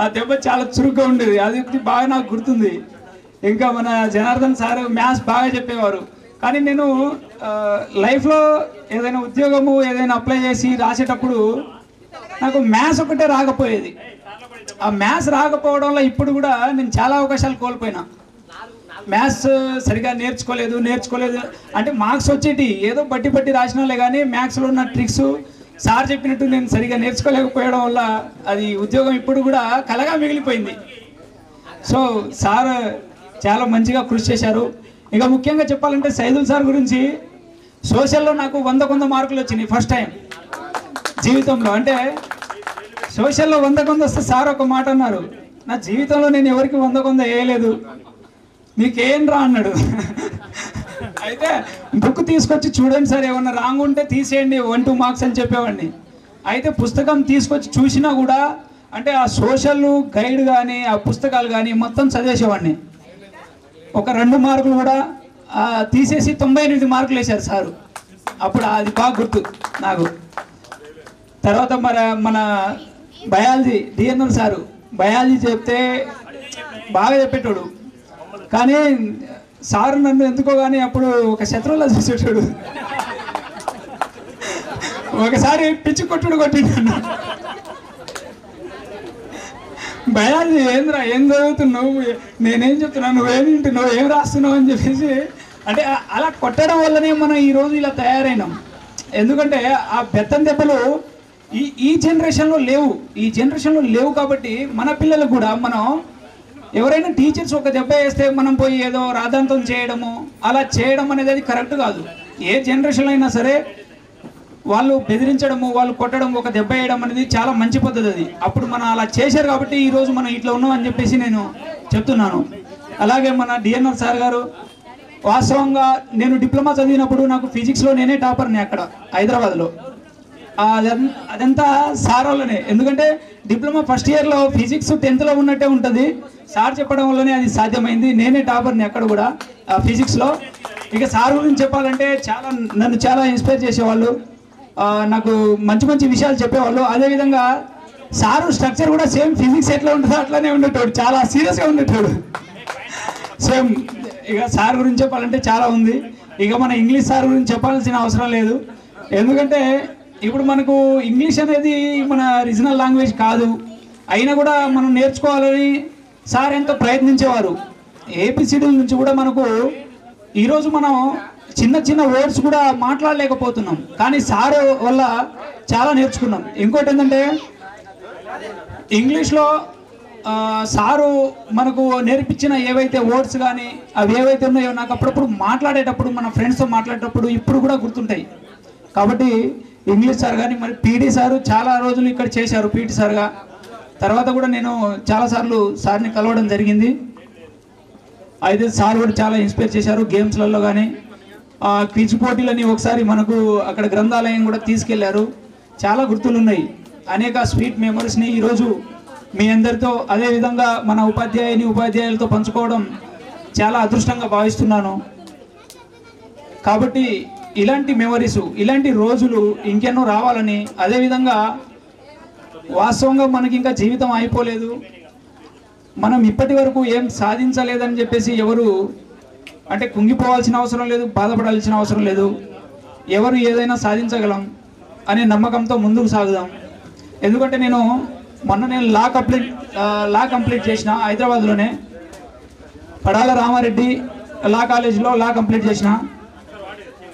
ఆ దెబ్బ చాలా చురుగ్గా ఉండేది, అది బాగా నాకు గుర్తుంది. ఇంకా మన జనార్దన్ సార్ మ్యాథ్స్ బాగా చెప్పేవారు. కానీ నేను లైఫ్లో ఏదైనా ఉద్యోగము ఏదైనా అప్లై చేసి రాసేటప్పుడు నాకు మ్యాథ్స్ ఒకటే రాకపోయేది. ఆ మ్యాథ్స్ రాకపోవడం వల్ల ఇప్పుడు కూడా నేను చాలా అవకాశాలు కోల్పోయినా. మ్యాథ్స్ సరిగా నేర్చుకోలేదు అంటే మార్క్స్ వచ్చేటి ఏదో బట్టి రాసినాలే, కానీ మ్యాథ్స్లో ఉన్న ట్రిక్స్ సార్ చెప్పినట్టు నేను సరిగా నేర్చుకోలేకపోవడం వల్ల అది ఉద్యోగం ఇప్పుడు కూడా కలగా మిగిలిపోయింది. సో సార్ చాలా మంచిగా కృషి చేశారు. ఇక ముఖ్యంగా చెప్పాలంటే సైదుల్ సార్ గురించి, సోషల్లో నాకు 100 మార్కులు వచ్చినాయి ఫస్ట్ టైం జీవితంలో. అంటే సోషల్లో 100 వస్తే సార్ ఒక మాట అన్నారు, నా జీవితంలో నేను ఎవరికి 100 వేయలేదు, మీకేం రా అన్నాడు. అయితే బుక్ తీసుకొచ్చి చూడండి సార్, ఏమన్నా రాంగ్ ఉంటే తీసేయండి 1-2 మార్క్స్ అని చెప్పేవాడిని. అయితే పుస్తకం తీసుకొచ్చి చూసినా కూడా అంటే ఆ సోషల్ గైడ్ కానీ ఆ పుస్తకాలు కానీ మొత్తం చదివేసేవాడిని. ఒక 2 మార్కులు కూడా తీసేసి 98 మార్కులు వేశారు సారు. అప్పుడు అది బాగా గుర్తు నాకు. తర్వాత మన బయాలజీ డిఎన్ఎల్ సారు బయాలజీ చెప్తే బాగా చెప్పేటోడు, కానీ సారు నన్ను ఎందుకో కానీ అప్పుడు ఒక శత్రువులా చూసేటాడు. ఒకసారి పిచ్చి కొట్టిండు. బయాలజీ ఏంద్రా, ఏం చదువుతున్నావు, నేనేం చెప్తున్నావు, నువ్వేం వింటున్నావు, ఏం రాస్తున్నావు అని చెప్పేసి అంటే అలా కొట్టడం వల్లనే మనం ఈరోజు ఇలా తయారైనాం. ఎందుకంటే ఆ బెత్తం దెబ్బలు ఈ జనరేషన్లో లేవు కాబట్టి మన పిల్లలకు కూడా మనం ఎవరైనా టీచర్స్ ఒక దెబ్బ వేస్తే మనం పోయి ఏదో రాద్ధాంతం చేయడము అలా చేయడం అనేది అది కరెక్ట్ కాదు. ఏ జనరేషన్లో అయినా సరే వాళ్ళు బెదిరించడము, వాళ్ళు కొట్టడం, ఒక దెబ్బ వేయడం అనేది చాలా మంచి పద్ధతి. అది అప్పుడు మనం అలా చేశారు కాబట్టి ఈరోజు మనం ఇట్లా ఉన్నాం అని చెప్పేసి నేను చెప్తున్నాను. అలాగే మన డిఎన్ఆర్ సార్ గారు, వాస్తవంగా నేను డిప్లొమా చదివినప్పుడు నాకు ఫిజిక్స్లో నేనే టాపర్ని అక్కడ హైదరాబాద్లో. అదంతా సార్ వల్లనే, ఎందుకంటే డిప్లొమా ఫస్ట్ ఇయర్లో ఫిజిక్స్ 10th ఉన్నట్టే ఉంటుంది. సార్ చెప్పడం వల్లనే అది సాధ్యమైంది. నేనే టాపర్ని అక్కడ కూడా ఫిజిక్స్లో. ఇక సార్ గురించి చెప్పాలంటే నన్ను చాలా ఇన్స్పైర్ చేసేవాళ్ళు, నాకు మంచి విషయాలు చెప్పేవాళ్ళు. అదేవిధంగా సారు స్ట్రక్చర్ కూడా సేమ్ ఫిజిక్స్ ఎట్లా ఉంటుందో అట్లానే ఉండేటోడు, చాలా సీరియస్గా ఉండేటోడు సేమ్. ఇక సార్ గురించి చెప్పాలంటే చాలా ఉంది. ఇక మన ఇంగ్లీష్ సార్ గురించి చెప్పాల్సిన అవసరం లేదు, ఎందుకంటే ఇప్పుడు మనకు ఇంగ్లీష్ అనేది మన రీజనల్ లాంగ్వేజ్ కాదు. అయినా కూడా మనం నేర్చుకోవాలని సార్ ఎంతో ప్రయత్నించేవారు. ఏబిసిడీల నుంచి కూడా మనకు ఈరోజు మనం చిన్న చిన్న వర్డ్స్ కూడా మాట్లాడలేకపోతున్నాం, కానీ సార్ వల్ల చాలా నేర్చుకున్నాం. ఇంకోటి ఏంటంటే ఇంగ్లీష్లో సారు మనకు నేర్పించిన ఏవైతే వర్డ్స్ కానీ అవి ఏవైతే ఉన్నాయో నాకు అప్పుడప్పుడు మాట్లాడేటప్పుడు మన ఫ్రెండ్స్తో మాట్లాడేటప్పుడు ఇప్పుడు కూడా గుర్తుంటాయి. కాబట్టి ఇంగ్లీష్ సార్ కానీ మరి పీటీ సారు చాలా రోజులు ఇక్కడ చేశారు పీటీ సార్గా. తర్వాత కూడా నేను చాలాసార్లు సార్ని కలవడం జరిగింది. అయితే సార్ కూడా చాలా ఇన్స్పైర్ చేశారు గేమ్స్లలో కానీ. క్విజ్ పోటీలని ఒకసారి మనకు అక్కడ గ్రంథాలయం కూడా తీసుకెళ్లారు. చాలా గుర్తులు ఉన్నాయి. అనేక స్వీట్ మెమరీస్ని ఈరోజు మీ అందరితో అదేవిధంగా మన ఉపాధ్యాయులతో పంచుకోవడం చాలా అదృష్టంగా భావిస్తున్నాను. కాబట్టి ఇలాంటి మెమరీస్, ఇలాంటి రోజులు ఇంకెన్నో రావాలని, అదేవిధంగా వాస్తవంగా మనకి ఇంకా జీవితం అయిపోలేదు, మనం ఇప్పటి వరకు ఏం సాధించలేదని చెప్పేసి ఎవరు అంటే కుంగిపోవాల్సిన అవసరం లేదు, బాధపడాల్సిన అవసరం లేదు. ఎవరు ఏదైనా సాధించగలం అనే నమ్మకంతో ముందుకు సాగుదాం. ఎందుకంటే నేను లా కంప్లీట్ చేసిన హైదరాబాద్లోనే పడాల రామారెడ్డి లా కాలేజీలో లా కంప్లీట్ చేసిన.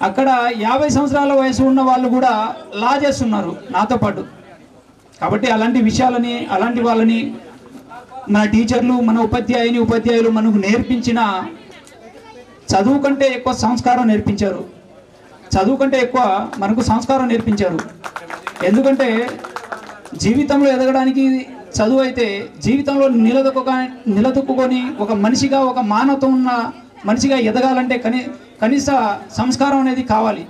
అక్కడ 50 సంవత్సరాల వయసు ఉన్న వాళ్ళు కూడా లా చేస్తున్నారు నాతో పాటు. కాబట్టి అలాంటి విషయాలని, అలాంటి వాళ్ళని మన టీచర్లు, మన ఉపాధ్యాయులు మనకు నేర్పించిన చదువు కంటే ఎక్కువ సంస్కారం నేర్పించారు. చదువు కంటే ఎక్కువ మనకు సంస్కారం నేర్పించారు. ఎందుకంటే జీవితంలో ఎదగడానికి చదువు అయితే జీవితంలో నిలదొక్కుని ఒక మనిషిగా, ఒక మానవత ఉన్న మనిషిగా ఎదగాలంటే కనీస సంస్కారం అనేది కావాలి.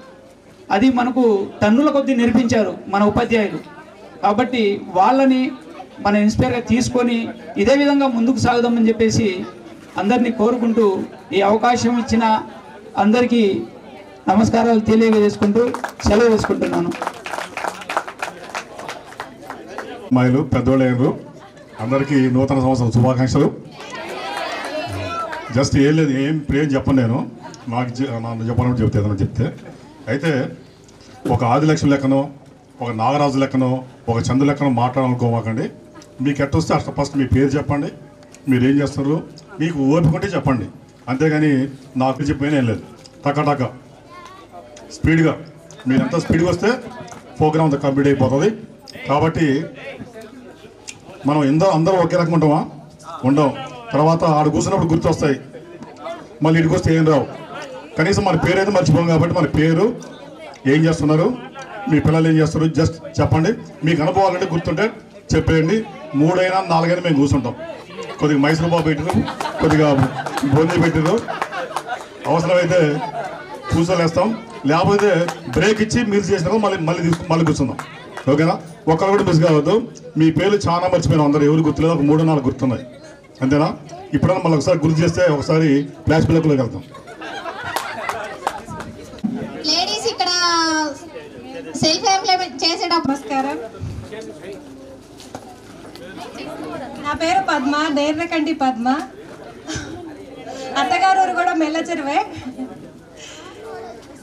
అది మనకు టన్నుల కొద్దీ నేర్పించారు మన ఉపాధ్యాయులు. కాబట్టి వాళ్ళని మన ఇన్స్పైర్గా తీసుకొని ఇదే విధంగా ముందుకు సాగుదామని చెప్పేసి అందరినీ కోరుకుంటూ ఈ అవకాశం ఇచ్చిన అందరికీ నమస్కారాలు తెలియజేసుకుంటూ సెలవు తీసుకుంటున్నాను. అమ్మాయిలు, పెద్దోళ్ళు, అందరికీ నూతన సంవత్సరం శుభాకాంక్షలు. జస్ట్ ఏం లేదు, ఏం చెప్పను నేను, నాకు చెప్పాలని చెప్తే అయితే ఒక ఆదిలక్ష్మి లెక్కనో, ఒక నాగరాజు లెక్కనో, ఒక చందు లెక్కనో మాట్లాడాలనుకోమాకండి. మీకు ఎట్టొస్తే అట్లా ఫస్ట్ మీ పేరు చెప్పండి, మీరు ఏం చేస్తున్నారు, మీకు ఓపిక ఉంటే చెప్పండి. అంతేగాని నాకు చెప్పేనే ఏం లేదు. టక స్పీడ్గా మీరు ఎంత స్పీడ్గా వస్తే ప్రోగ్రామ్ అంతా కంప్లీట్ అయిపోతుంది. కాబట్టి మనం అందరూ ఒకే రకం ఉంటామా? ఉండవు. తర్వాత ఆడు కూర్చున్నప్పుడు గుర్తు వస్తాయి, మళ్ళీ ఇటుకు వస్తే ఏం రావు. కనీసం మన పేరు అయితే మర్చిపోం. కాబట్టి మన పేరు, ఏం చేస్తున్నారు, మీ పిల్లలు ఏం చేస్తారు జస్ట్ చెప్పండి. మీకు అనుభవాలంటే గుర్తుంటే చెప్పేయండి. 3 అయినా 4 అయినా మేము కూర్చుంటాం. కొద్దిగా మైసూర్ బాబు పెట్టిరు, కొద్దిగా బొంది పెట్టిరు, అవసరమైతే కూర్చోలేస్తాం. లేకపోతే బ్రేక్ ఇచ్చి మీరు చేసినా మళ్ళీ కూర్చుందాం. ఓకేనా? ఒక్కరు కూడా మిస్ కావద్దు. మీ పేర్లు చాలా మర్చిపోయినాం అందరూ, ఎవరు గుర్తులేదు, ఒక 3-4 గుర్తున్నాయి. అంతేనా? ఇప్పుడన్నా మళ్ళీ ఒకసారి గుర్తు చేస్తే ఒకసారి ఫ్లాష్ బ్యాక్లోకి వెళ్తాం. లేడీస్ ఇక్కడ సెల్ఫ్ ఎంప్లాయ్మెంట్ చేసేటప్పుడు. నమస్కారం, నా పేరు పద్మ, నేర్రకంటి పద్మ. అత్తగారు కూడా మెల్లచెరువే.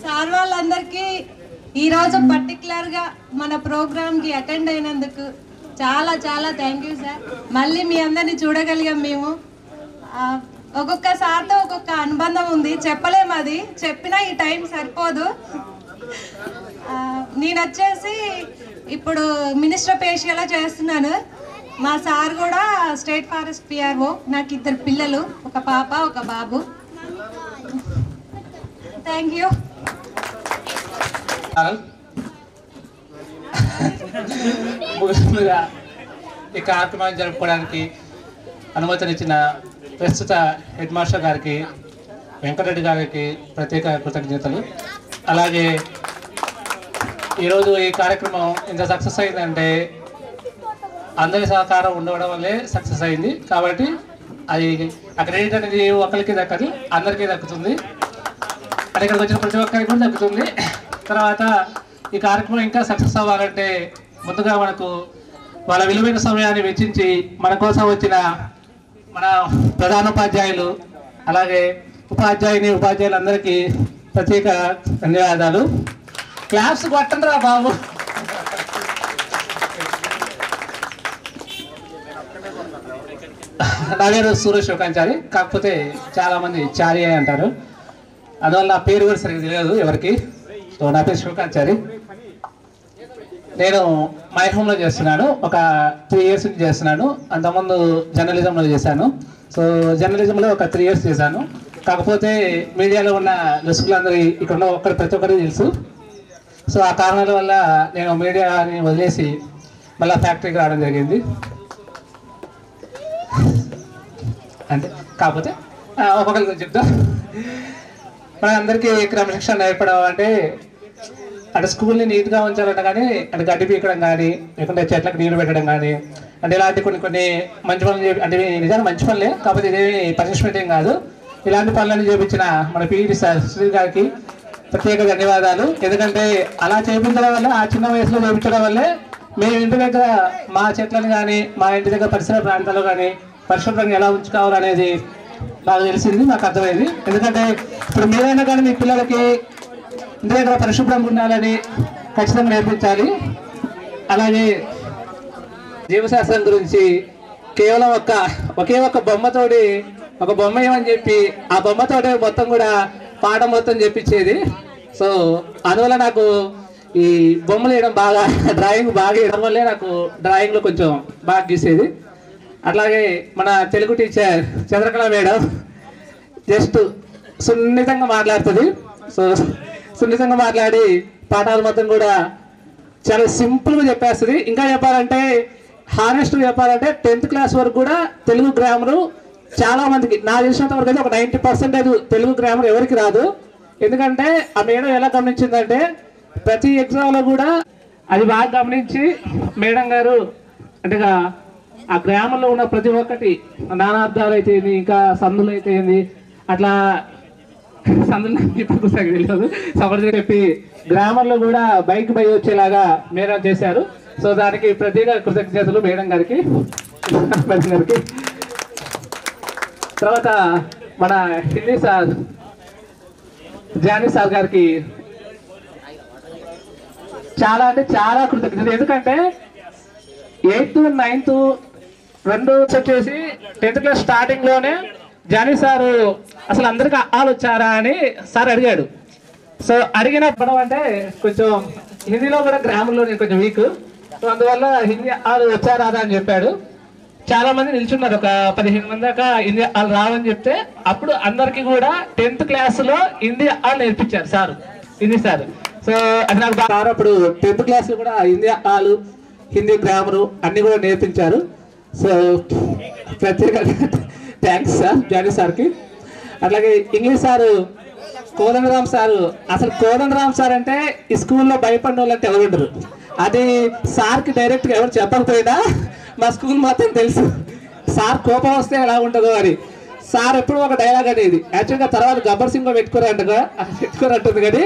సార్ వాళ్ళందరికీ ఈరోజు పర్టికులర్గా మన ప్రోగ్రామ్కి అటెండ్ అయినందుకు చాలా చాలా థ్యాంక్ యూ సార్. మళ్ళీ మీ అందరినీ చూడగలిగాం మేము. ఒక్కొక్క సార్తో ఒక్కొక్క అనుబంధం ఉంది, చెప్పలేము. అది చెప్పినా ఈ టైం సరిపోదు. నేను వచ్చేసి ఇప్పుడు మినిస్టర్ ఆఫ్ ఏషియాలో చేస్తున్నాను. మా సార్ కూడా స్టేట్ ఫారెస్ట్ పిఆర్ఓ. నాకు 2 పిల్లలు, ఒక పాప ఒక బాబు. Thank you. ఈ కార్యక్రమాన్ని జరుపుకోవడానికి అనుమతినిచ్చిన ప్రస్తుత హెడ్ మాస్టర్ గారికి, వెంకటరెడ్డి గారికి ప్రత్యేక కృతజ్ఞతలు. అలాగే ఈరోజు ఈ కార్యక్రమం ఇంత సక్సెస్ అయిందంటే అందరి సహకారం ఉండడం వల్లే సక్సెస్ అయింది. కాబట్టి అది ఆ క్రెడిట్ అనేది ఒకరికి దక్కదు, అందరికీ దక్కుతుంది. అంటే ఇక్కడికి వచ్చిన ప్రతి ఒక్కరికి కూడా దక్కుతుంది. తర్వాత ఈ కార్యక్రమం ఇంకా సక్సెస్ అవ్వాలంటే ముందుగా మనకు వాళ్ళ విలువైన సమయాన్ని వెచ్చించి మన కోసం వచ్చిన మన ప్రధానోపాధ్యాయులు, అలాగే ఉపాధ్యాయులందరికీ ప్రత్యేక ధన్యవాదాలు. క్లాప్స్ కొట్టండి రా బాబు. నా పేరు సురేష్ శోకాంచారి, కాకపోతే చాలామంది చారి అంటారు, అందువల్ల నా పేరు కూడా సరిగ్గా తెలియదు ఎవరికి. సో నా పేరు శోకాంచారి. నేను మై హోమ్లో చేస్తున్నాను, ఒక 3 years నుంచి చేస్తున్నాను. అంతకుముందు జర్నలిజంలో చేశాను. సో జర్నలిజంలో ఒక 3 years చేశాను. కాకపోతే మీడియాలో ఉన్న దర్శకులందరూ ఇక్కడ ఉన్న ప్రతి ఒక్కరికి తెలుసు. సో ఆ కారణాల వల్ల నేను మీడియాని వదిలేసి మళ్ళీ ఫ్యాక్టరీకి రావడం జరిగింది. అంతే. కాకపోతే ఒక్కొక్కరి గురించి చెప్తా. మన అందరికీ క్రమశిక్షణ నేర్పడం అంటే అంటే స్కూల్ని నీట్గా ఉంచాలంటే కానీ అంటే గడ్డి పీకడం కానీ లేకుంటే చెట్లకు నీళ్ళు పెట్టడం కానీ అంటే ఇలాంటి కొన్ని మంచి పనులు అంటే నిజానికి మంచి పనులే, కాకపోతే ఇదేమి పనిష్మెంట్ ఏం కాదు. ఇలాంటి పనులను చేపించిన మన పీఈటీ సార్ శ్రీ గారికి ప్రత్యేక ధన్యవాదాలు. ఎందుకంటే అలా చేయించడం వల్ల, ఆ చిన్న వయసులో చేయించడం వల్లే మేము ఇంటి దగ్గర మా చెట్లను కానీ మా ఇంటి దగ్గర పరిసర ప్రాంతాల్లో కానీ పరిశుభ్రంగా ఎలా ఉంచుకోవాలనేది నాకు తెలిసింది, నాకు అర్థమైంది. ఎందుకంటే ఇప్పుడు మీరైనా కానీ మీ పిల్లలకి ఇంటి దగ్గర పరిశుభ్రంగా ఉండాలని ఖచ్చితంగా నేర్పించాలి. అలాగే జీవశాస్త్రం గురించి కేవలం ఒకే ఒక్క బొమ్మతోటి ఒక బొమ్మ ఏమని చెప్పి ఆ బొమ్మతోటి మొత్తం కూడా పాఠం మొత్తం చెప్పించేది. సో అందువల్ల నాకు ఈ బొమ్మలు వేయడం బాగా, డ్రాయింగ్ బాగా వేయడం వల్లే నాకు డ్రాయింగ్లో కొంచెం బాగా గీసేది. అట్లాగే మన Telugu teacher Chandrakala madam just సున్నితంగా మాట్లాడుతుంది. సో సున్నితంగా మాట్లాడి పాఠాలు మొత్తం కూడా చాలా సింపుల్గా చెప్పేస్తుంది. ఇంకా చెప్పాలంటే హానెస్ట్గా చెప్పాలంటే 10th class వరకు కూడా తెలుగు గ్రామరు చాలా మందికి, నాకు తెలిసినంత వరకు అయితే ఒక 90% తెలుగు గ్రామర్ ఎవరికి రాదు. ఎందుకంటే ఆ మేడం ఎలా గమనించిందంటే ప్రతి ఎగ్జామ్లో కూడా అది బాగా గమనించి మేడం గారు అంటే ఆ గ్రామంలో ఉన్న ప్రతి ఒక్కటి నానార్థాలు అయితే ఇంకా సందులు అయితే అట్లా సందులు ఇప్పుడు తెలియదు సమర్థం చెప్పి గ్రామంలో కూడా బైక్ బై వచ్చేలాగా మేడం చేశారు. సో దానికి ప్రత్యేక కృతజ్ఞతలు మేడం గారికి. తర్వాత మన హిందీ సార్ జానీ సార్ గారికి చాలా అంటే చాలా కృతజ్ఞతలు. ఎందుకంటే 8th, 9th రెండు వచ్చేసి 10th class స్టార్టింగ్లోనే జానీ సారు అసలు అందరికీ ఆలు వచ్చారా అని సార్ అడిగాడు. సో అడిగినప్పుడు అంటే కొంచెం హిందీలో కూడా గ్రామంలో నేను కొంచెం వీక్, సో అందువల్ల హిందీ ఆలు వచ్చారా అని చెప్పాడు. చాలా మంది నిల్చున్నారు, ఒక 15 మంది దాకా హిందీ ఆలు రావని చెప్తే అప్పుడు అందరికీ కూడా 10th class హిందీ ఆలు నేర్పించారు సార్, హిందీ సార్. సో అది నాకు బాగా అప్పుడు 10th class కూడా హిందీ ఆలు, హిందీ గ్రామరు అన్ని కూడా నేర్పించారు. సో ప్రత్యేక థ్యాంక్స్ సార్ జానీ సార్కి. అట్లాగే ఇంగ్లీష్ సారు కోదండరామ్ సారు, అసలు కోదండరామ్ సార్ అంటే ఈ స్కూల్లో భయపడిన వాళ్ళు అంటే ఎవరు ఉండరు. అది సార్కి డైరెక్ట్గా ఎవరు చెప్పకపోయినా మా స్కూల్ మాత్రం తెలుసు సార్ కోపం వస్తే ఎలా ఉంటుందో అని. సార్ ఎప్పుడు ఒక డైలాగ్ అనేది యాక్చువల్గా తర్వాత గబ్బర్ సింగ్ పెట్టుకోరంటుంది, కానీ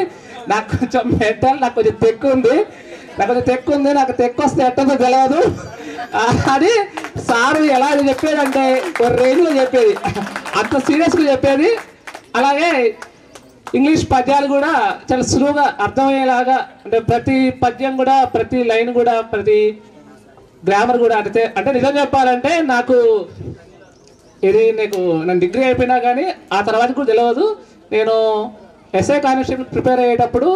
నాకు కొంచెం మెంటల్, నాకు కొంచెం తెక్కు ఉంది, నాకు తెక్కు వస్తే ఎట్టదో తెలియదు అని సారు ఎలా చెప్పేదంటే ఒక రేంజ్లో చెప్పేది, అంత సీరియస్గా చెప్పేది. అలాగే ఇంగ్లీష్ పద్యాలు కూడా చాలా సులువుగా అర్థమయ్యేలాగా, అంటే ప్రతి పద్యం కూడా ప్రతి లైన్ కూడా ప్రతి గ్రామర్ కూడా అంటే నిజం చెప్పాలంటే నాకు నేను డిగ్రీ అయిపోయినా కానీ ఆ తర్వాత కూడా తెలియదు. నేను ఎస్ఐ కానిస్టేబుల్ ప్రిపేర్ అయ్యేటప్పుడు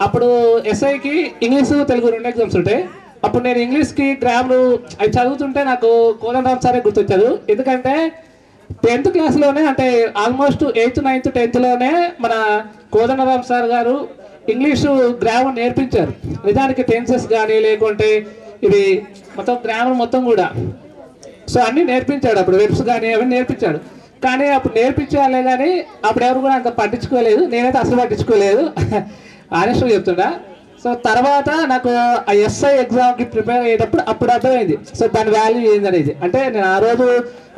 అప్పుడు ఎస్ఐకి ఇంగ్లీషు తెలుగు 2 ఎగ్జామ్స్ ఉంటాయి. అప్పుడు నేను ఇంగ్లీష్కి గ్రామరు అవి చదువుతుంటే నాకు కోదండరామ్ సారే గుర్తొచ్చారు. ఎందుకంటే 10th classలోనే అంటే ఆల్మోస్ట్ 8th, 9th, 10thలోనే మన కోదండరామ్ సార్ గారు ఇంగ్లీషు గ్రామర్ నేర్పించారు. నిజానికి టెన్సెస్ కానీ లేకుంటే ఇవి మొత్తం గ్రామర్ మొత్తం కూడా సో అన్నీ నేర్పించాడు. అప్పుడు వెబ్స్ కానీ అవన్నీ నేర్పించాడు. కానీ అప్పుడు నేర్పించాలే కానీ అప్పుడు ఎవరు కూడా అంత పట్టించుకోలేదు, నేనైతే అసలు పట్టించుకోలేదు ఆనెస్ట్గా చెప్తున్నా. సో తర్వాత నాకు ఆ ఎస్ఐ ఎగ్జామ్కి ప్రిపేర్ అయ్యేటప్పుడు అప్పుడు అర్థమైంది సో దాని వాల్యూ ఏందనేది. అంటే నేను ఆ రోజు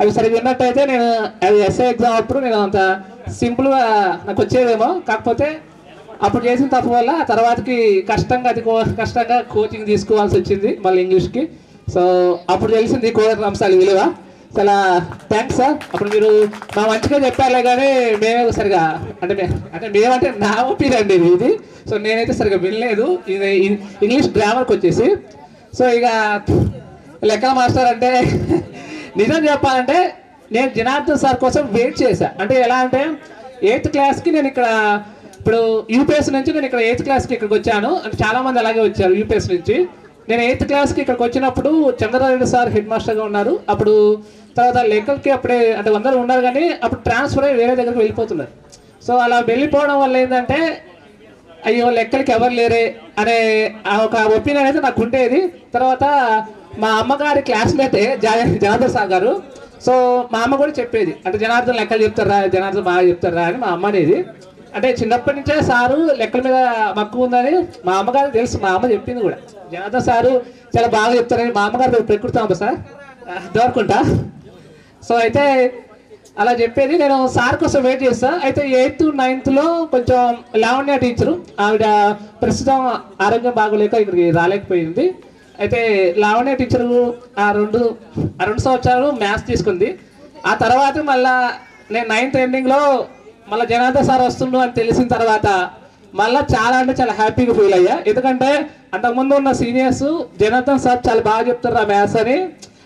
అవి సరిగ్గా విన్నట్టయితే నేను అది ఎస్ఐ ఎగ్జామ్ అప్పుడు నేను అంత సింపుల్గా నాకు వచ్చేదేమో, కాకపోతే అప్పుడు చేసిన తప్పు వల్ల తర్వాతకి కష్టంగా కోచింగ్ తీసుకోవాల్సి వచ్చింది మళ్ళీ ఇంగ్లీష్కి. సో అప్పుడు తెలిసింది కోదండరామ్ సార్ విలువ. చాలా థ్యాంక్స్ సార్. అప్పుడు మీరు మా మంచిగా చెప్పారులే కానీ మేమే సరిగా అంటే మేమంటే నా ఒపీనియన్ ఇది. సో నేనైతే సరిగా వినలేదు ఇది ఇంగ్లీష్ గ్రామర్కి వచ్చేసి. సో ఇక లెక్కల మాస్టర్ అంటే నిజం చెప్పాలంటే నేను జనార్దన్ సార్ కోసం వెయిట్ చేశా. అంటే ఎలా అంటే 8th క్లాస్కి నేను ఇక్కడ ఇప్పుడు యూపీఎస్ నుంచి నేను ఇక్కడ 8th క్లాస్కి ఇక్కడికి వచ్చాను. అంటే చాలా మంది అలాగే వచ్చారు యూపీఎస్ నుంచి. నేను 8th క్లాస్కి ఇక్కడికి వచ్చినప్పుడు చంద్రారెడ్డి సార్ హెడ్ మాస్టర్గా ఉన్నారు. అప్పుడు తర్వాత లెక్కలకి అప్పుడే అంటే అందరూ ఉన్నారు కానీ అప్పుడు ట్రాన్స్ఫర్ అయ్యి వేరే దగ్గరికి వెళ్ళిపోతున్నారు. సో అలా వెళ్ళిపోవడం వల్ల ఏంటంటే అయ్యో లెక్కలకి ఎవరు లేరే అనే ఒక ఒపీనియన్ అయితే నాకు ఉండేది. తర్వాత మా అమ్మగారి క్లాస్మేటే జనార్దన్ సార్ గారు. సో మా అమ్మ కూడా చెప్పేది అంటే జనార్దన్ లెక్కలు చెప్తారా, జనార్దన్ బాగా చెప్తారా అని మా అమ్మ అనేది. అంటే చిన్నప్పటి నుంచే సారు లెక్కల మీద మక్కువ ఉందని మా అమ్మగారికి తెలుసు. మా అమ్మ చెప్పింది కూడా జనార్దన్ సారు చాలా బాగా చెప్తారని. మా అమ్మగారు పెట్టుకుంటాం సార్ దోరుకుంటా. సో అయితే అలా చెప్పేది. నేను సార్ కోసం వెయిట్ చేస్తా. అయితే 8th 9thలో కొంచెం లావణ్య టీచరు ఆవిడ ప్రస్తుతం ఆరోగ్యం బాగోలేక ఇక్కడికి రాలేకపోయింది. అయితే లావణ్య టీచరు ఆ రెండు సంవత్సరాలు మ్యాథ్స్ తీసుకుంది. ఆ తర్వాత మళ్ళా నేను 9th ఎండింగ్లో మళ్ళీ జనార్దన్ సార్ వస్తుండు అని తెలిసిన తర్వాత మళ్ళీ చాలా అంటే చాలా హ్యాపీగా ఫీల్ అయ్యా. ఎందుకంటే అంతకుముందు ఉన్న సీనియర్స్ జనార్దన్ సార్ చాలా బాగా చెప్తారు ఆ మ్యాథ్స్ అని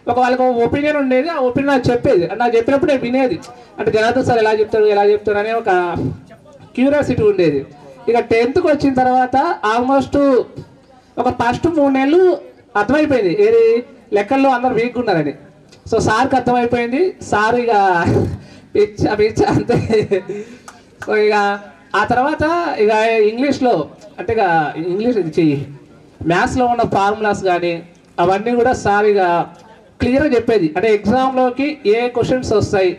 వాళ్ళకి ఒక ఒపీనియన్ ఉండేది. ఆ ఒపీనియన్ నాకు చెప్పేది. నాకు చెప్పినప్పుడు నేను వినేది. అంటే జనార్దన్ సార్ ఎలా చెప్తారు అనే ఒక క్యూరియాసిటీ ఉండేది. ఇక 10thకి వచ్చిన తర్వాత ఆల్మోస్ట్ ఒక ఫస్ట్ 3 నెలలు అర్థమైపోయింది ఏది లెక్కల్లో అందరు వీక్గా ఉన్నారని. సో సార్కి అర్థమైపోయింది. సార్ ఇక పిచ్చ అంతే. సో ఇక ఆ తర్వాత ఇక ఇంగ్లీష్లో అంటే ఇక ఇంగ్లీష్ చెయ్యి మ్యాథ్స్లో ఉన్న ఫార్ములాస్ కానీ అవన్నీ కూడా సార్ ఇక క్లియర్గా చెప్పేది. అంటే ఎగ్జామ్లోకి ఏ క్వశ్చన్స్ వస్తాయి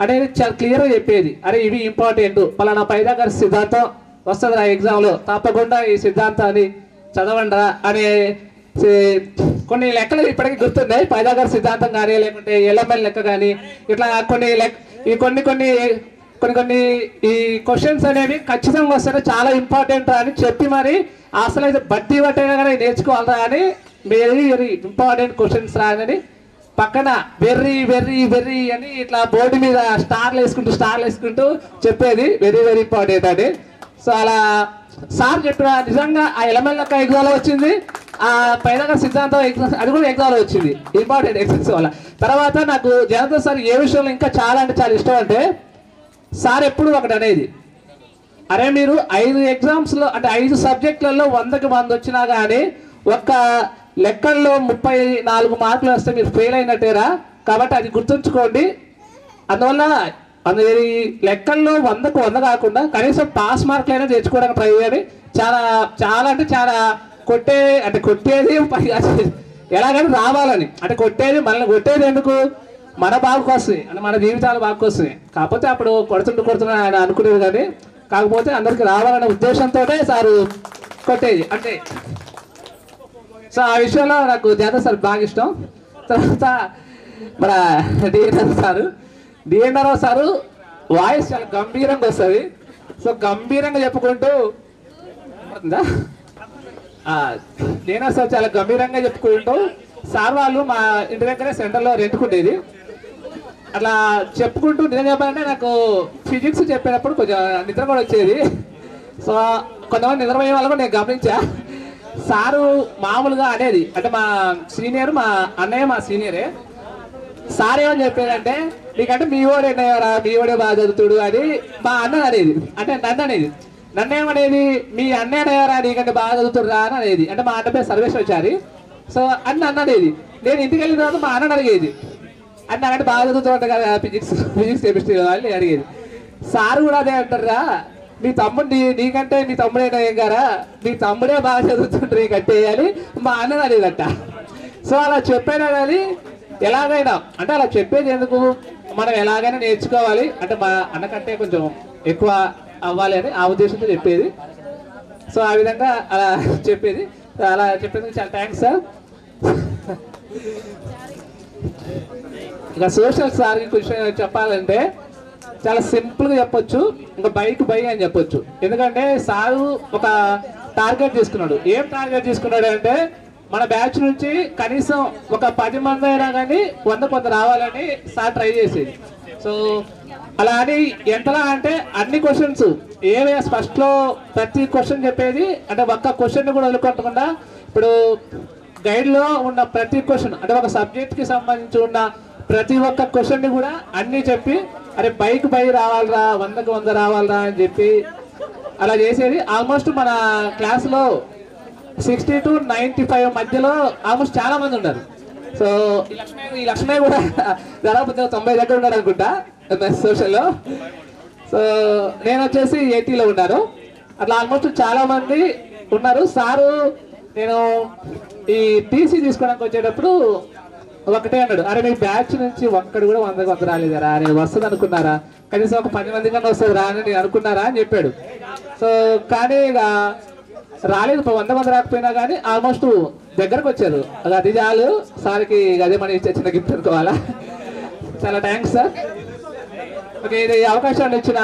అనేది చాలా క్లియర్గా చెప్పేది. అరే ఇవి ఇంపార్టెంట్, పలానా పైథాగరస్ సిద్ధాంతం వస్తుంది ఆ ఎగ్జామ్లో, తప్పకుండా ఈ సిద్ధాంతాన్ని చదవండిరా అనే కొన్ని లెక్కలు ఇప్పటికీ గుర్తున్నాయి. పైథాగరస్ సిద్ధాంతం కానీ లేకుంటే ఎల్ఎంఎల్ లెక్క కానీ ఇట్లా కొన్ని ఈ క్వశ్చన్స్ అనేవి ఖచ్చితంగా వస్తే చాలా ఇంపార్టెంట్ అని చెప్పి మరి అసలు అయితే బట్టి బట్టగా కానీ నేర్చుకోవాలరా అని వెరీ వెరీ ఇంపార్టెంట్ క్వశ్చన్స్ రాని పక్కన వెర్రీ వెర్రీ వెర్రీ అని ఇట్లా బోర్డు మీద స్టార్లు వేసుకుంటూ చెప్పేది వెరీ వెరీ ఇంపార్టెంట్ అని. సో అలా సార్ చెప్పిన నిజంగా ఆ ఎల్ఎంఎల్ లెక్క ఎగ్జామ్లో వచ్చింది, ఆ పైథాగరస్ సిద్ధాంతం ఎగ్జామ్ అది కూడా ఎగ్జామ్లో వచ్చింది, ఇంపార్టెంట్ ఎగ్జామ్స్ వల్ల. తర్వాత నాకు జనార్దన్ సార్ ఏ విషయంలో ఇంకా చాలా అంటే చాలా ఇష్టం అంటే సార్ ఎప్పుడు ఒకటి అనేది, అరే మీరు 5 ఎగ్జామ్స్లో అంటే 5 సబ్జెక్టులలో 100కి 100 వచ్చినా కానీ ఒక్క లెక్కల్లో 34 మార్కులు వస్తే మీరు ఫెయిల్ అయినట్టేరా, కాబట్టి అది గుర్తుంచుకోండి. అందువల్ల లెక్కల్లో 100కు 100 కాకుండా కనీసం పాస్ మార్కులు అయినా తెచ్చుకోవడానికి ట్రై చేయాలి. చాలా అంటే చాలా కొట్టేది ఎలాగైనా రావాలని అంటే మనల్ని కొట్టేది ఎందుకు, మన బాగు కోసమే అంటే మన జీవితాల బాగు కోసమే. కాకపోతే అప్పుడు కొడుతున్నా ఆయన అనుకునేది కానీ కాకపోతే అందరికి రావాలనే ఉద్దేశంతో సారు కొట్టేది అంటే. సో ఆ విషయంలో నాకు జనార్దన్ సార్ బాగా ఇష్టం. తర్వాత మన డిఎన్ఆర్ఓ సారు వాయిస్ చాలా గంభీరంగా వస్తుంది. సో గంభీరంగా చెప్పుకుంటూ డిఎన్ఆర్ సార్ చాలా గంభీరంగా చెప్పుకుంటూ సార్ వాళ్ళు మా ఇంటి దగ్గరే సెంటర్లో రెంట్కుండేది. అట్లా చెప్పుకుంటూ నిజం చెప్పాలంటే నాకు ఫిజిక్స్ చెప్పేటప్పుడు కొంచెం నిద్ర కూడా వచ్చేది. సో కొంతమంది నిద్రపోయే వాళ్ళు కూడా నేను గమనించా. సారు మామూలుగా అనేది అంటే మా సీనియర్ మా అన్నయ్య మా సీనియరే. సార్ ఏమని చెప్పేదంటే నీకంటే మీ ఓడే బాగా చదువుతుడు అని మా అన్న అనేది అంటే నన్ను ఏమనేది మీ అన్నయ్యరా నీకంటే బాగా చదువుతుడురా అని అనేది. అంటే మా అన్న పేరు సర్వేశ్వరాచారి. సో అన్న అనేది నేను ఇంటికి వెళ్ళిన తర్వాత మా అన్నని అడిగేది, అన్న అంటే బాగా చదువుతుంట కదా ఫిజిక్స్ కెమిస్ట్రీ అని అడిగేది. సార్ కూడా అదే అంటారా, మీ తమ్ముడు నీకంటే మీ తమ్ముడైనా ఏం గారా, మీ తమ్ముడే బాగా చదువుతుంటారు నీకంటే అని మా అన్నని అనేదట. సో అలా చెప్పైనా కానీ ఎలాగైనా అంటే అలా చెప్పేది ఎందుకు, మనం ఎలాగైనా నేర్చుకోవాలి అంటే మా అన్నకంటే కొంచెం ఎక్కువ అవ్వాలి అని ఆ ఉద్దేశంతో చెప్పేది. సో ఆ విధంగా అలా చెప్పేది. అలా చెప్పేందుకు చాలా థ్యాంక్స్ సార్. ఇక సోషల్ సార్కి కొంచెం చెప్పాలంటే చాలా సింపుల్గా చెప్పొచ్చు, ఇంకా బై అని చెప్పొచ్చు. ఎందుకంటే సారు ఒక టార్గెట్ తీసుకున్నాడు. ఏం టార్గెట్ తీసుకున్నాడు అంటే మన బ్యాచ్ నుంచి కనీసం ఒక 10 మంది అయినా కానీ 100 రావాలని సార్ ట్రై చేసేది. సో అలా అని ఎంతలా అంటే అన్ని క్వశ్చన్స్ ఏవే ఫస్ట్లో ప్రతి క్వశ్చన్ చెప్పేది అంటే ఒక్క క్వశ్చన్ కూడా వదులుకోకుండా ఇప్పుడు గైడ్లో ఉన్న ప్రతి క్వశ్చన్ అంటే ఒక సబ్జెక్ట్కి సంబంధించి ఉన్న ప్రతి ఒక్క క్వశ్చన్ని కూడా అన్నీ చెప్పి అరే బైక్ రావాలరా 100కి 100 రావాలరా అని చెప్పి అలా చేసేది. ఆల్మోస్ట్ మన క్లాస్లో 60 to 95 మధ్యలో ఆల్మోస్ట్ చాలా మంది ఉన్నారు. సో ఈ లక్ష్మయ్య కూడా దాదాపు 90 దగ్గర ఉన్నాడు అనుకుంటా సోషల్లో. సో నేను వచ్చేసి 80లో ఉన్నాను. అట్లా ఆల్మోస్ట్ చాలా మంది ఉన్నారు. సారు నేను ఈ టీసీ తీసుకోవడానికి వచ్చేటప్పుడు ఒకటే అన్నాడు, అరే మీ బ్యాచ్ నుంచి ఒక్కడు కూడా 100కి 100 రాలేదరా, నేను వస్తుంది అనుకున్నారా, కనీసం ఒక 10 మంది కన్నా వస్తుంది రా అని నేను అనుకున్నారా అని చెప్పాడు. సో కానీ ఇక రాలేదు, 100కి 100 రాకపోయినా కానీ ఆల్మోస్ట్ దగ్గరకు వచ్చారు. అది చాలు సార్కి, అదే మన చిన్న గిఫ్ట్ అనుకోవాలా. చాలా థ్యాంక్స్ సార్. ఓకే, ఇది అవకాశాన్ని ఇచ్చిన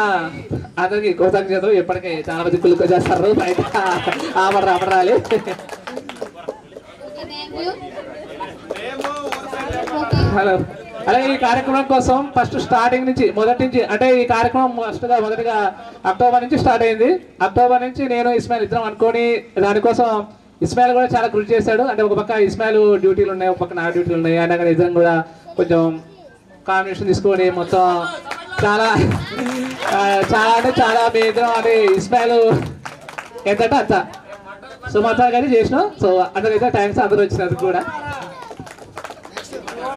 అందరికి కృతజ్ఞతలు. ఎప్పటికీ చాలా మంది కులుకు చేస్తారు, బయట ఆపరాలి. హలో. అలాగే ఈ కార్యక్రమం కోసం ఫస్ట్ స్టార్టింగ్ నుంచి మొదటి నుంచి అంటే ఈ కార్యక్రమం మొదటిగా అక్టోబర్ నుంచి స్టార్ట్ అయింది. అక్టోబర్ నుంచి నేను ఇస్మాయిల్ ఇద్దరం అనుకొని దానికోసం ఇస్మాయిల్ కూడా చాలా కృషి చేశాడు. అంటే ఒక పక్క ఇస్మాయిల్ డ్యూటీలు ఉన్నాయి, ఒక పక్క నా డ్యూటీలు ఉన్నాయి. అయినా కానీ ఇద్దరం కూడా కొంచెం కాంబినేషన్ తీసుకొని మొత్తం చాలా అంటే చాలా మీ ఇద్దరం అంటే ఇస్మాయిల్ ఎంతంటే అంత సో మొత్తం కానీ చేసినాం. సో అందరికైతే థ్యాంక్స్ అందరూ వచ్చినందుకు కూడా.